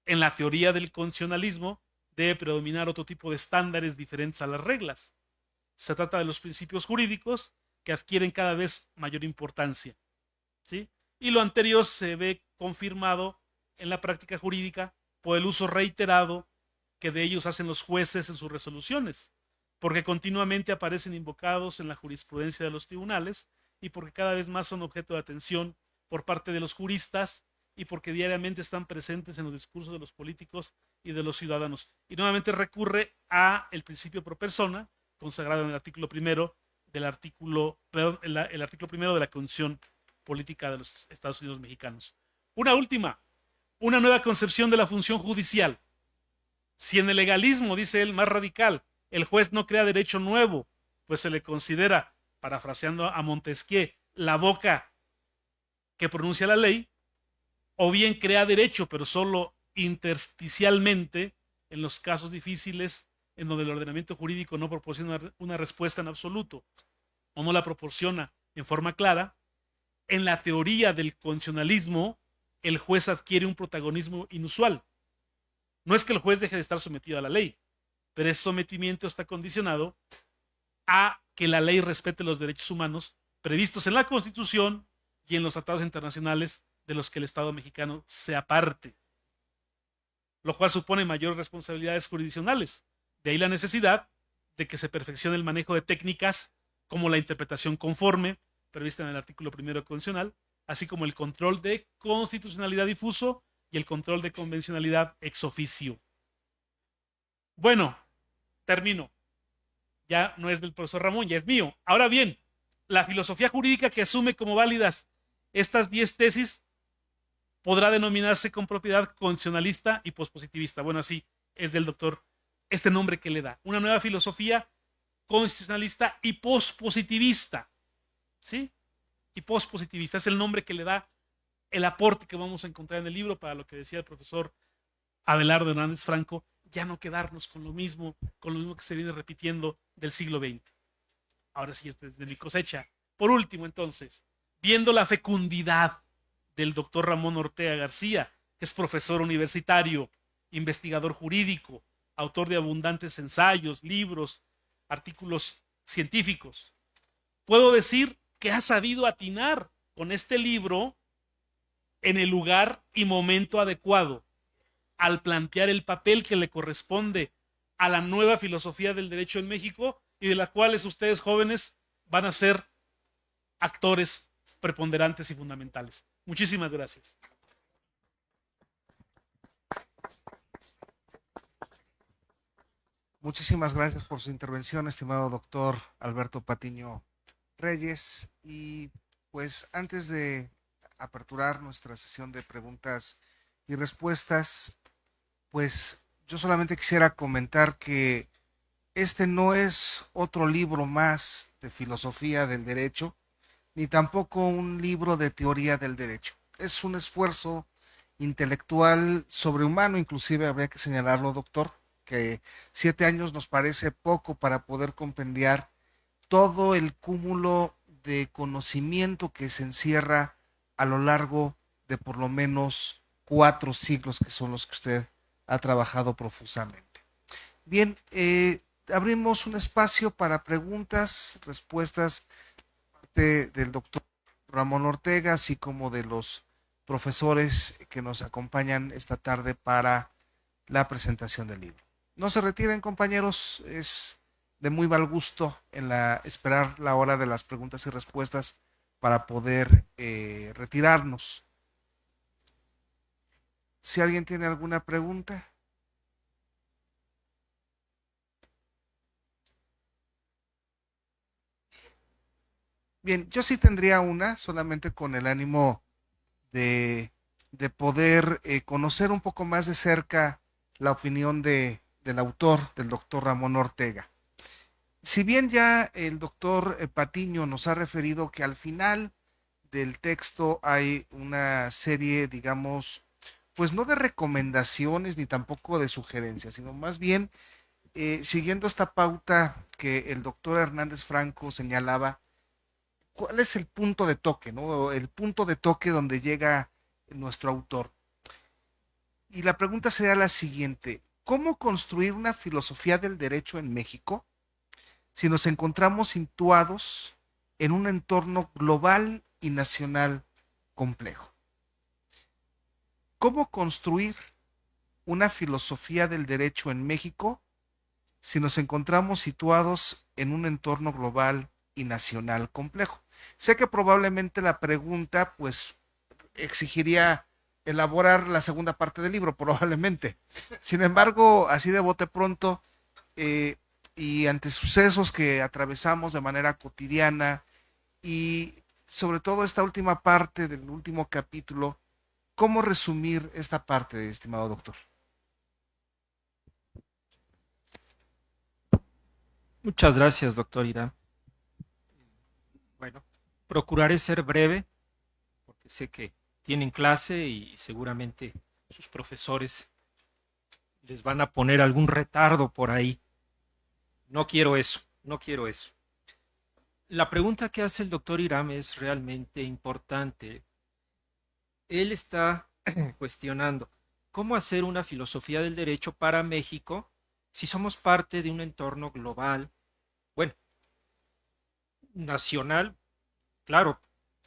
S5: en la teoría del constitucionalismo debe predominar otro tipo de estándares diferentes a las reglas. Se trata de los principios jurídicos que adquieren cada vez mayor importancia, ¿sí? Y lo anterior se ve confirmado en la práctica jurídica por el uso reiterado que de ellos hacen los jueces en sus resoluciones, porque continuamente aparecen invocados en la jurisprudencia de los tribunales y porque cada vez más son objeto de atención por parte de los juristas y porque diariamente están presentes en los discursos de los políticos y de los ciudadanos. Y nuevamente recurre a el principio pro persona, consagrado en el artículo primero el artículo primero de la Constitución Política de los Estados Unidos Mexicanos. Una última, una nueva concepción de la función judicial. Si en el legalismo, dice él, más radical, el juez no crea derecho nuevo, pues se le considera, parafraseando a Montesquieu, la boca que pronuncia la ley, o bien crea derecho, pero solo intersticialmente, en los casos difíciles en donde el ordenamiento jurídico no proporciona una respuesta en absoluto o no la proporciona en forma clara. En la teoría del constitucionalismo, el juez adquiere un protagonismo inusual. No es que el juez deje de estar sometido a la ley, pero ese sometimiento está condicionado a que la ley respete los derechos humanos previstos en la Constitución y en los tratados internacionales de los que el Estado mexicano sea parte. lo cual supone mayores responsabilidades jurisdiccionales. De ahí la necesidad de que se perfeccione el manejo de técnicas como la interpretación conforme, prevista en el artículo primero constitucional, así como el control de constitucionalidad difuso y el control de convencionalidad ex oficio. Bueno, termino. Ya no es del profesor Ramón, ya es mío. Ahora bien, la filosofía jurídica que asume como válidas estas 10 tesis podrá denominarse con propiedad constitucionalista y pospositivista. Bueno, así es del doctor este nombre que le da. Una nueva filosofía constitucionalista y pospositivista. ¿Sí? Y pospositivista es el nombre que le da el aporte que vamos a encontrar en el libro para lo que decía el profesor Abelardo Hernández Franco, ya no quedarnos con lo mismo que se viene repitiendo del siglo XX. Ahora sí, este es de mi cosecha. Por último, entonces, viendo la fecundidad del doctor Ramón Ortega García, que es profesor universitario, investigador jurídico, autor de abundantes ensayos, libros, artículos científicos, puedo decir que ha sabido atinar con este libro en el lugar y momento adecuado al plantear el papel que le corresponde a la nueva filosofía del derecho en México y de la cual ustedes jóvenes van a ser actores preponderantes y fundamentales. Muchísimas gracias.
S2: Muchísimas gracias por su intervención, estimado doctor Alberto Patiño Reyes. Y pues antes de aperturar nuestra sesión de preguntas y respuestas, pues yo solamente quisiera comentar que este no es otro libro más de filosofía del derecho, ni tampoco un libro de teoría del derecho. Es un esfuerzo intelectual sobrehumano, inclusive habría que señalarlo, doctor, que 7 años nos parece poco para poder compendiar todo el cúmulo de conocimiento que se encierra a lo largo de por lo menos 4 siglos, que son los que usted ha trabajado profusamente. Bien, abrimos un espacio para preguntas, respuestas del doctor Ramón Ortega, así como de los profesores que nos acompañan esta tarde para la presentación del libro. No se retiren, compañeros, es de muy mal gusto esperar la hora de las preguntas y respuestas para poder retirarnos. Si alguien tiene alguna pregunta. Bien, yo sí tendría una, solamente con el ánimo de, de poder conocer un poco más de cerca la opinión del autor, del doctor Ramón Ortega. Si bien ya el doctor Patiño nos ha referido que al final del texto hay una serie, digamos, pues no de recomendaciones ni tampoco de sugerencias, sino más bien siguiendo esta pauta que el doctor Hernández Franco señalaba, ¿cuál es el punto de toque, ¿no? El punto de toque donde llega nuestro autor. Y la pregunta sería la siguiente: ¿cómo construir una filosofía del derecho en México si nos encontramos situados en un entorno global y nacional complejo? ¿Cómo construir una filosofía del derecho en México si nos encontramos situados en un entorno global y nacional complejo? Sé que probablemente la pregunta pues exigiría elaborar la segunda parte del libro, probablemente. Sin embargo, así de bote pronto, y ante sucesos que atravesamos de manera cotidiana y sobre todo esta última parte del último capítulo, ¿cómo resumir esta parte, estimado doctor?
S3: Muchas gracias, doctor Irán. Bueno, procuraré ser breve, porque sé que tienen clase y seguramente sus profesores les van a poner algún retardo por ahí. No quiero eso, no quiero eso. La pregunta que hace el doctor Irán es realmente importante. Él está cuestionando cómo hacer una filosofía del derecho para México si somos parte de un entorno global, bueno, nacional, claro,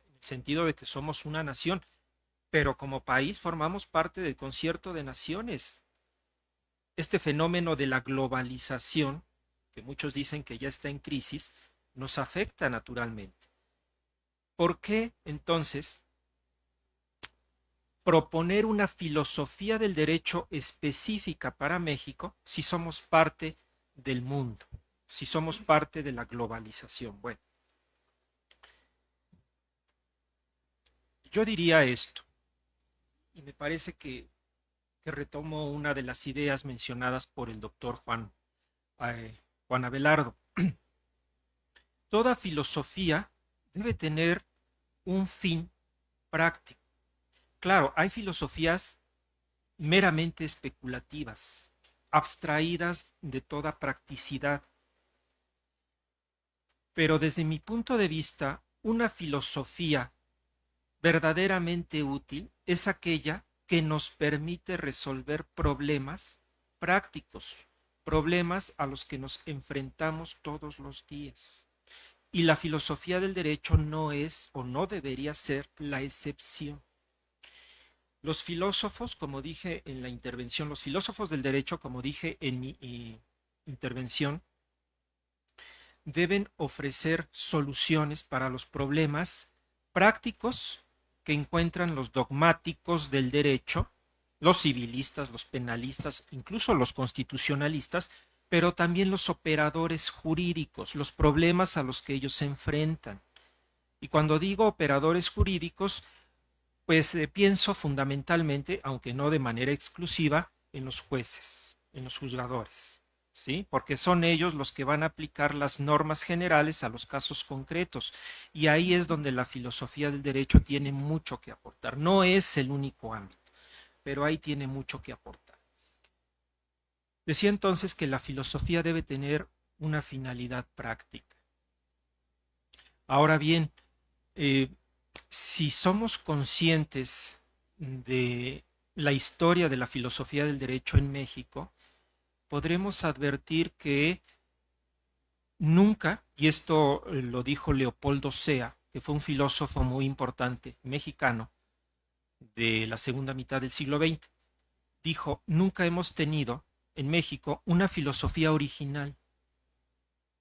S3: en el sentido de que somos una nación, pero como país formamos parte del concierto de naciones. este fenómeno de la globalización, que muchos dicen que ya está en crisis, nos afecta naturalmente. ¿Por qué entonces proponer una filosofía del derecho específica para México si somos parte del mundo, si somos parte de la globalización? Bueno, yo diría esto, y me parece que retomo una de las ideas mencionadas por el doctor Juan Abelardo. Toda filosofía debe tener un fin práctico. Claro, hay filosofías meramente especulativas, abstraídas de toda practicidad. Pero desde mi punto de vista, una filosofía verdaderamente útil es aquella que nos permite resolver problemas prácticos, problemas a los que nos enfrentamos todos los días. Y la filosofía del derecho no es o no debería ser la excepción. Los filósofos, como dije en la intervención, los filósofos del derecho, como dije en mi intervención, deben ofrecer soluciones para los problemas prácticos que encuentran los dogmáticos del derecho, los civilistas, los penalistas, incluso los constitucionalistas, pero también los operadores jurídicos, los problemas a los que ellos se enfrentan. Y cuando digo operadores jurídicos, pues pienso fundamentalmente, aunque no de manera exclusiva, en los jueces, en los juzgadores, ¿sí? Porque son ellos los que van a aplicar las normas generales a los casos concretos. Y ahí es donde la filosofía del derecho tiene mucho que aportar. No es el único ámbito, pero ahí tiene mucho que aportar. Decía entonces que la filosofía debe tener una finalidad práctica. Ahora bien, si somos conscientes de la historia de la filosofía del derecho en México, podremos advertir que nunca, y esto lo dijo Leopoldo Sea, que fue un filósofo muy importante mexicano de la segunda mitad del siglo XX, dijo, nunca hemos tenido en México una filosofía original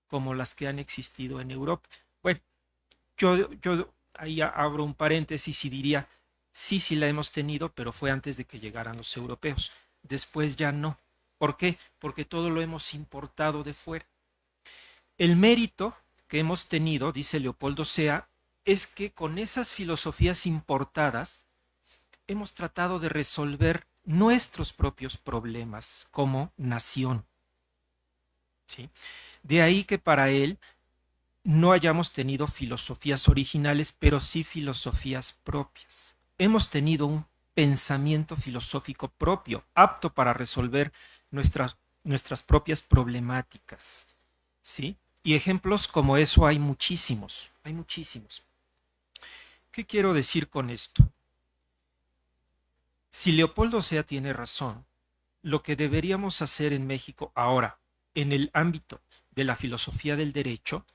S3: como las que han existido en Europa. Bueno, yo ahí abro un paréntesis y diría, sí, sí la hemos tenido, pero fue antes de que llegaran los europeos. Después ya no. ¿Por qué? Porque todo lo hemos importado de fuera. El mérito que hemos tenido, dice Leopoldo Sea, es que con esas filosofías importadas hemos tratado de resolver nuestros propios problemas como nación. ¿Sí? De ahí que para él no hayamos tenido filosofías originales, pero sí filosofías propias. Hemos tenido un pensamiento filosófico propio, apto para resolver nuestras propias problemáticas. ¿Sí? Y ejemplos como eso hay muchísimos, hay muchísimos. ¿Qué quiero decir con esto? Si Leopoldo Sea tiene razón, lo que deberíamos hacer en México ahora, en el ámbito de la filosofía del derecho,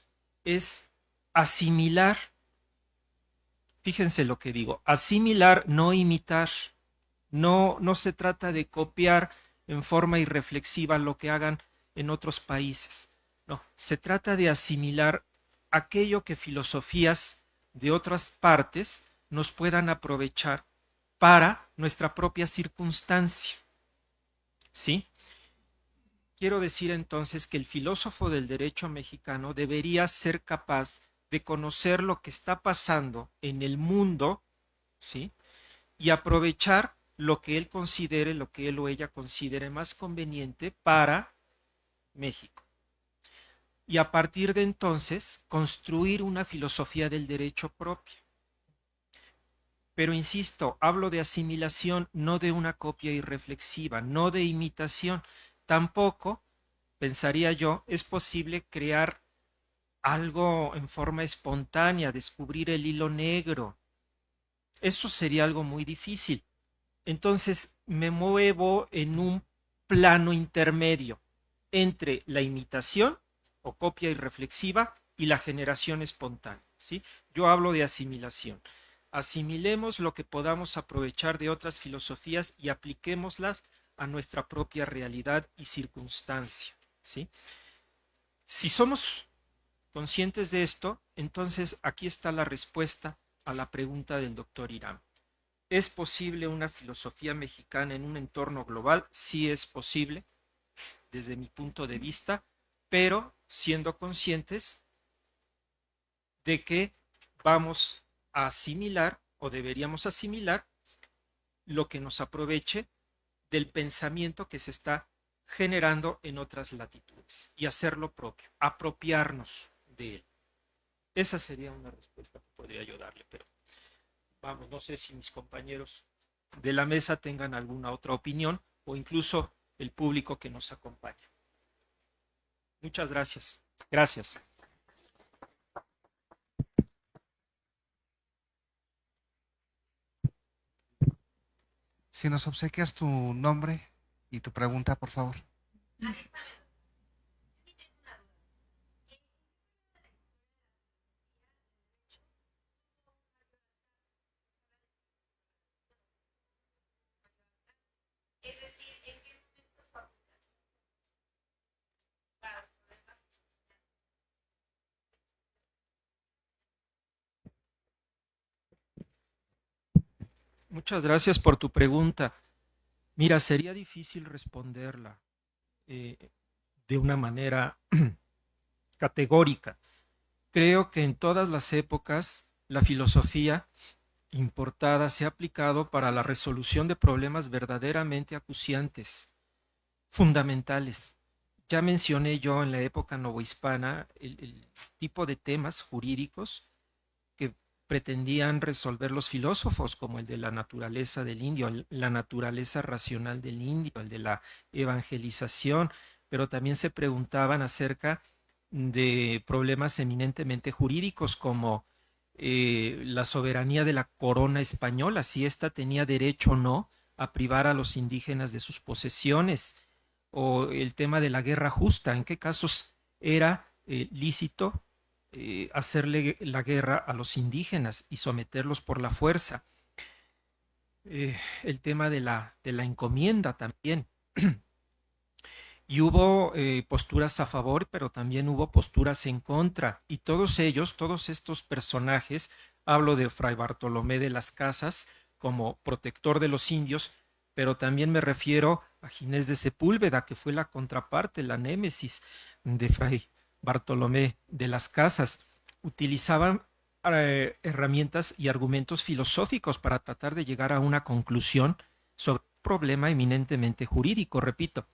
S3: es asimilar, fíjense lo que digo, asimilar, no imitar. No se trata de copiar en forma irreflexiva lo que hagan en otros países. No, se trata de asimilar aquello que filosofías de otras partes nos puedan aprovechar para nuestra propia circunstancia. ¿Sí? Quiero decir entonces que el filósofo del derecho mexicano debería ser capaz de conocer lo que está pasando en el mundo, ¿sí? Y aprovechar lo que él considere, lo que él o ella considere más conveniente para México. Y a partir de entonces construir una filosofía del derecho propia. Pero insisto, hablo de asimilación, no de una copia irreflexiva, no de imitación. Tampoco, pensaría yo, es posible crear algo en forma espontánea, descubrir el hilo negro. Eso sería algo muy difícil. Entonces me muevo en un plano intermedio entre la imitación o copia irreflexiva y la generación espontánea, ¿sí? Yo hablo de asimilación. Asimilemos lo que podamos aprovechar de otras filosofías y apliquémoslas a nuestra propia realidad y circunstancia, ¿sí? Si somos conscientes de esto, entonces aquí está la respuesta a la pregunta del doctor Irán. ¿Es posible una filosofía mexicana en un entorno global? Sí es posible, desde mi punto de vista, pero siendo conscientes de que vamos a asimilar o deberíamos asimilar lo que nos aproveche del pensamiento que se está generando en otras latitudes y hacerlo propio, apropiarnos de él. Esa sería una respuesta que podría yo darle, pero vamos, no sé si mis compañeros de la mesa tengan alguna otra opinión o incluso el público que nos acompaña. Muchas gracias. Gracias.
S2: Si nos obsequias tu nombre y tu pregunta, por favor.
S3: Muchas gracias por tu pregunta. Mira, sería difícil responderla de una manera categórica. Creo que en todas las épocas la filosofía importada se ha aplicado para la resolución de problemas verdaderamente acuciantes, fundamentales. Ya mencioné yo en la época novohispana el tipo de temas jurídicos que pretendían resolver los filósofos, como el de la naturaleza del indio, la naturaleza racional del indio, el de la evangelización, pero también se preguntaban acerca de problemas eminentemente jurídicos como la soberanía de la corona española, si ésta tenía derecho o no a privar a los indígenas de sus posesiones, o el tema de la guerra justa, en qué casos era lícito hacerle la guerra a los indígenas y someterlos por la fuerza. El tema de la encomienda también. Y hubo posturas a favor, pero también hubo posturas en contra. Y todos ellos, todos estos personajes, hablo de Fray Bartolomé de las Casas como protector de los indios, pero también me refiero a Ginés de Sepúlveda, que fue la contraparte, la némesis de Fray Bartolomé de las Casas. Utilizaban herramientas y argumentos filosóficos para tratar de llegar a una conclusión sobre un problema eminentemente jurídico, repito.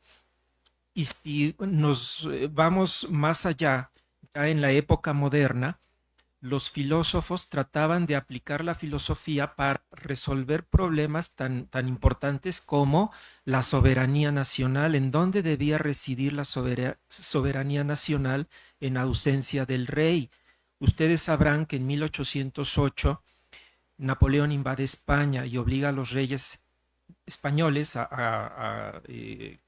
S3: Y si nos vamos más allá, ya en la época moderna, los filósofos trataban de aplicar la filosofía para resolver problemas tan importantes como la soberanía nacional, en dónde debía residir la soberanía nacional en ausencia del rey. Ustedes sabrán que en 1808 Napoleón invade España y obliga a los reyes españoles, a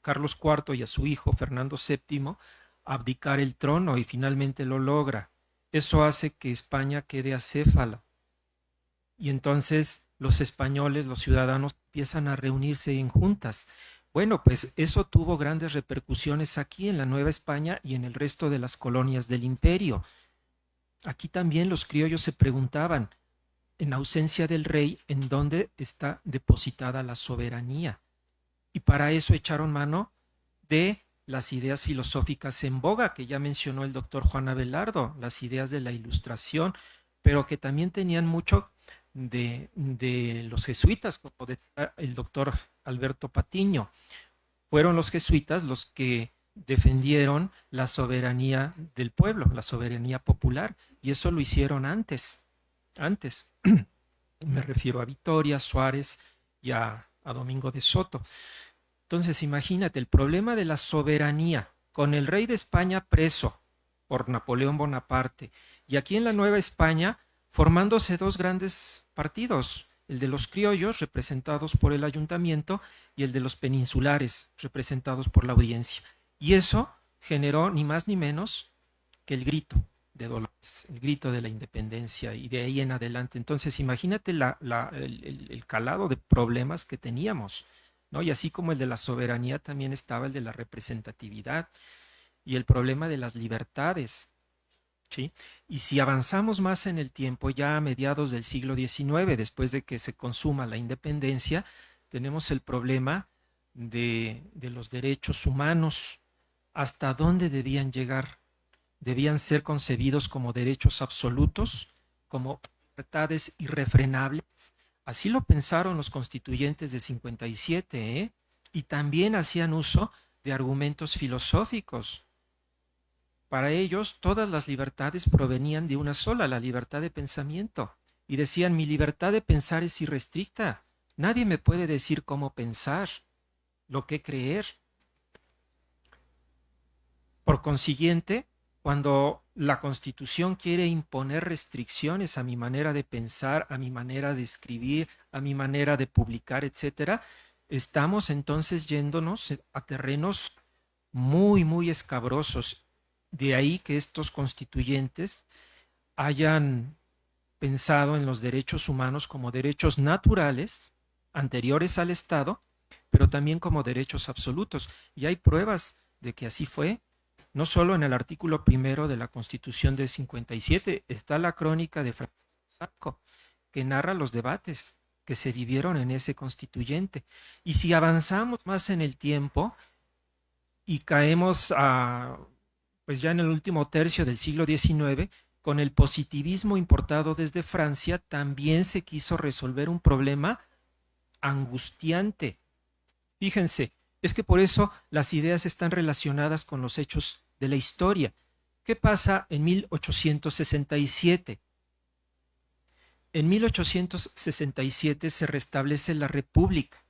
S3: Carlos IV y a su hijo Fernando VII, a abdicar el trono y finalmente lo logra. Eso hace que España quede acéfala. Y entonces los españoles, los ciudadanos, empiezan a reunirse en juntas. Bueno, pues eso tuvo grandes repercusiones aquí en la Nueva España y en el resto de las colonias del imperio. Aquí también los criollos se preguntaban, en ausencia del rey, ¿en dónde está depositada la soberanía? Y para eso echaron mano de las ideas filosóficas en boga, que ya mencionó el doctor Juan Abelardo, las ideas de la Ilustración, pero que también tenían mucho de los jesuitas, como decía el doctor Alberto Patiño. Fueron los jesuitas los que defendieron la soberanía del pueblo, la soberanía popular, y eso lo hicieron antes. Me refiero a Vitoria, Suárez y a Domingo de Soto. Entonces, imagínate el problema de la soberanía con el rey de España preso por Napoleón Bonaparte y aquí en la Nueva España formándose dos grandes partidos, el de los criollos representados por el ayuntamiento y el de los peninsulares representados por la audiencia. Y eso generó ni más ni menos que el grito de Dolores, el grito de la independencia y de ahí en adelante. Entonces imagínate el calado de problemas que teníamos ¿no? Y así como el de la soberanía, también estaba el de la representatividad y el problema de las libertades, ¿sí? Y si avanzamos más en el tiempo, ya a mediados del siglo XIX, después de que se consuma la independencia, tenemos el problema de los derechos humanos. ¿Hasta dónde debían llegar? ¿Debían ser concebidos como derechos absolutos, como libertades irrefrenables? Así lo pensaron los constituyentes de 57, ¿eh? Y también hacían uso de argumentos filosóficos. Para ellos, todas las libertades provenían de una sola, la libertad de pensamiento. Y decían, mi libertad de pensar es irrestricta. Nadie me puede decir cómo pensar, lo que creer. Por consiguiente, cuando la Constitución quiere imponer restricciones a mi manera de pensar, a mi manera de escribir, a mi manera de publicar, etcétera, estamos entonces yéndonos a terrenos muy, muy escabrosos. De ahí que estos constituyentes hayan pensado en los derechos humanos como derechos naturales, anteriores al Estado, pero también como derechos absolutos. Y hay pruebas de que así fue. No solo en el artículo primero de la Constitución del 57, está la crónica de Francisco Zarco, que narra los debates que se vivieron en ese constituyente. Y si avanzamos más en el tiempo y caemos pues ya en el último tercio del siglo XIX, con el positivismo importado desde Francia, también se quiso resolver un problema angustiante. Fíjense, es que por eso las ideas están relacionadas con los hechos de la historia. ¿Qué pasa en 1867? En 1867 se restablece la República.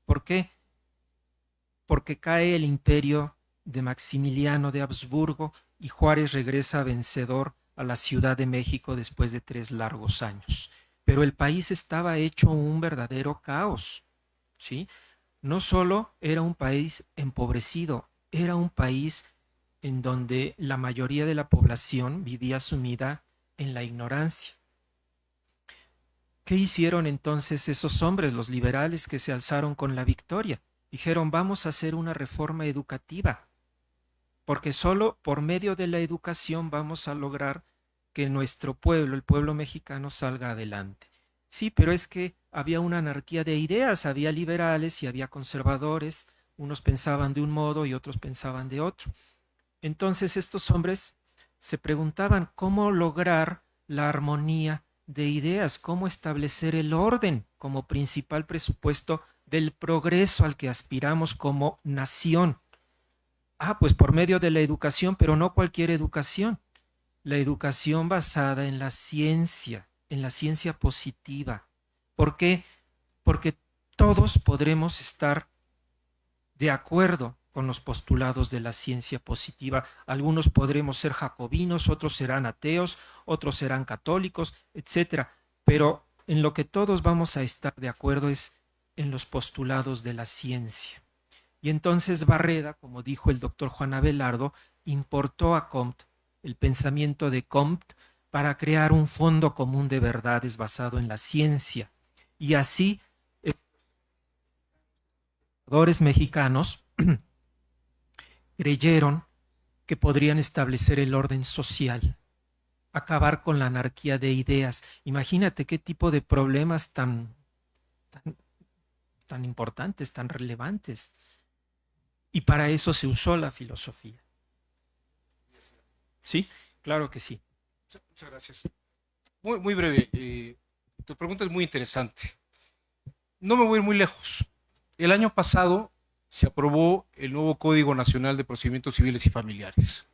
S3: ¿Por qué? Porque cae el imperio de Maximiliano de Habsburgo y Juárez regresa vencedor a la Ciudad de México después de 3 largos años. Pero el país estaba hecho un verdadero caos, ¿sí? No solo era un país empobrecido, era un país en donde la mayoría de la población vivía sumida en la ignorancia. ¿Qué hicieron entonces esos hombres, los liberales que se alzaron con la victoria? Dijeron, vamos a hacer una reforma educativa, porque solo por medio de la educación vamos a lograr que nuestro pueblo, el pueblo mexicano, salga adelante. Sí, pero es que había una anarquía de ideas, había liberales y había conservadores, unos pensaban de un modo y otros pensaban de otro. Entonces estos hombres se preguntaban cómo lograr la armonía de ideas, cómo establecer el orden como principal presupuesto del progreso al que aspiramos como nación. Pues por medio de la educación, pero no cualquier educación. La educación basada en la ciencia positiva. ¿Por qué? Porque todos podremos estar de acuerdo con los postulados de la ciencia positiva. Algunos podremos ser jacobinos, otros serán ateos, otros serán católicos, etcétera. Pero en lo que todos vamos a estar de acuerdo es en los postulados de la ciencia. Y entonces Barreda, como dijo el doctor Juan Abelardo, importó a Comte el pensamiento de Comte para crear un fondo común de verdades basado en la ciencia. Y así, los mexicanos creyeron que podrían establecer el orden social, acabar con la anarquía de ideas. Imagínate qué tipo de problemas tan importantes, tan relevantes. Y para eso se usó la filosofía. ¿Sí? Claro que sí.
S4: Muchas gracias. Muy breve. Tu pregunta es muy interesante. No me voy a ir muy lejos. El año pasado se aprobó el nuevo Código Nacional de Procedimientos Civiles y Familiares.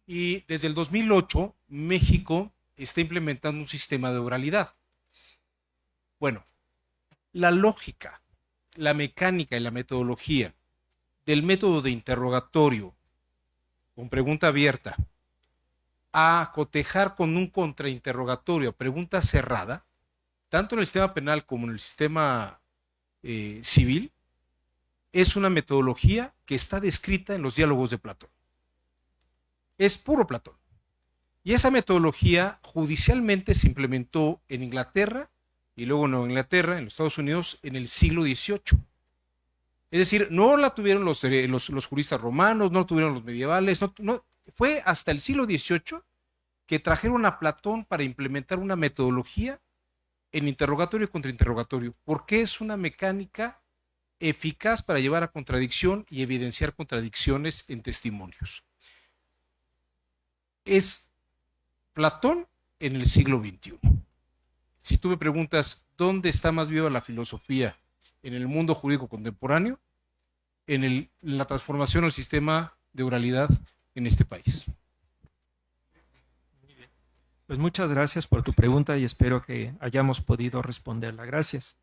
S4: Y desde el 2008, México está implementando un sistema de oralidad. Bueno, la lógica, la mecánica y la metodología del método de interrogatorio con pregunta abierta a cotejar con un contrainterrogatorio a pregunta cerrada, tanto en el sistema penal como en el sistema civil, es una metodología que está descrita en los diálogos de Platón. Es puro Platón. Y esa metodología judicialmente se implementó en Inglaterra y luego en Nueva Inglaterra, en los Estados Unidos, en el siglo XVIII. Es decir, no la tuvieron los juristas romanos, no la tuvieron los medievales, fue hasta el siglo XVIII que trajeron a Platón para implementar una metodología en interrogatorio y contrainterrogatorio, porque es una mecánica eficaz para llevar a contradicción y evidenciar contradicciones en testimonios. Es Platón en el siglo XXI. Si tú me preguntas dónde está más viva la filosofía en el mundo jurídico contemporáneo, en la transformación al sistema de oralidad en este país.
S3: Pues muchas gracias por tu pregunta y espero que hayamos podido responderla. Gracias.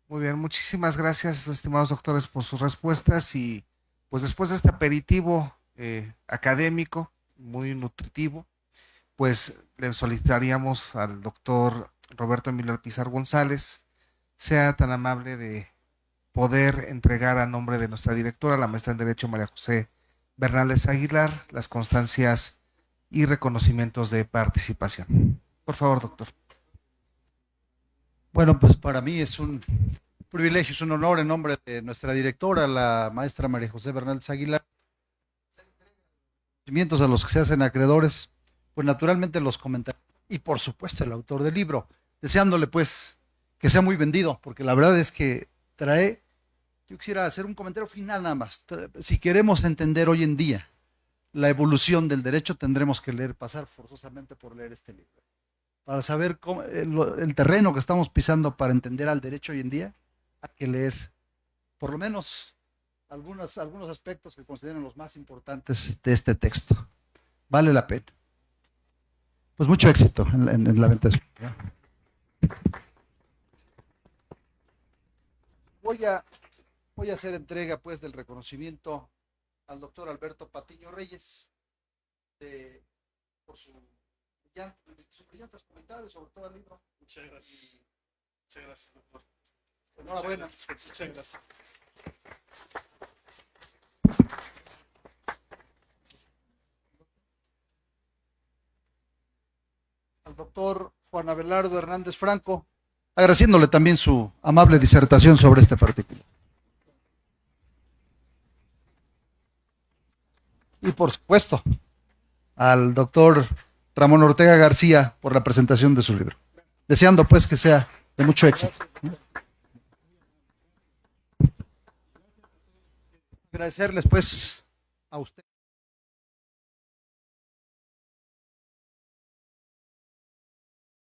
S2: Muy bien, muchísimas gracias, estimados doctores, por sus respuestas y pues después de este aperitivo académico muy nutritivo, pues le solicitaríamos al doctor Roberto Emilio Alpizar González sea tan amable de poder entregar a nombre de nuestra directora, la maestra en Derecho María José Bernales Aguilar, las constancias y reconocimientos de participación. Por favor, doctor.
S1: Bueno, pues para mí es un privilegio, es un honor en nombre de nuestra directora, la maestra María José Bernales Aguilar, reconocimientos a los que se hacen acreedores, pues naturalmente los comentarios y por supuesto el autor del libro, deseándole pues que sea muy vendido, porque la verdad es que yo quisiera hacer un comentario final nada más. Si queremos entender hoy en día la evolución del derecho, tendremos que pasar forzosamente por leer este libro. Para saber el terreno que estamos pisando para entender al derecho hoy en día, hay que leer por lo menos algunos aspectos que consideren los más importantes de este texto. Vale la pena. Pues mucho éxito en la venta de su libro. Voy a hacer entrega pues del reconocimiento al doctor Alberto Patiño Reyes por sus brillantes comentarios sobre todo el libro.
S5: Muchas gracias. Muchas gracias, doctor.
S1: Enhorabuena.
S5: Muchas gracias.
S1: Al doctor Juan Abelardo Hernández Franco, agradeciéndole también su amable disertación sobre este artículo. Y por supuesto, al doctor Ramón Ortega García por la presentación de su libro. Deseando pues que sea de mucho éxito. Agradecerles pues a usted.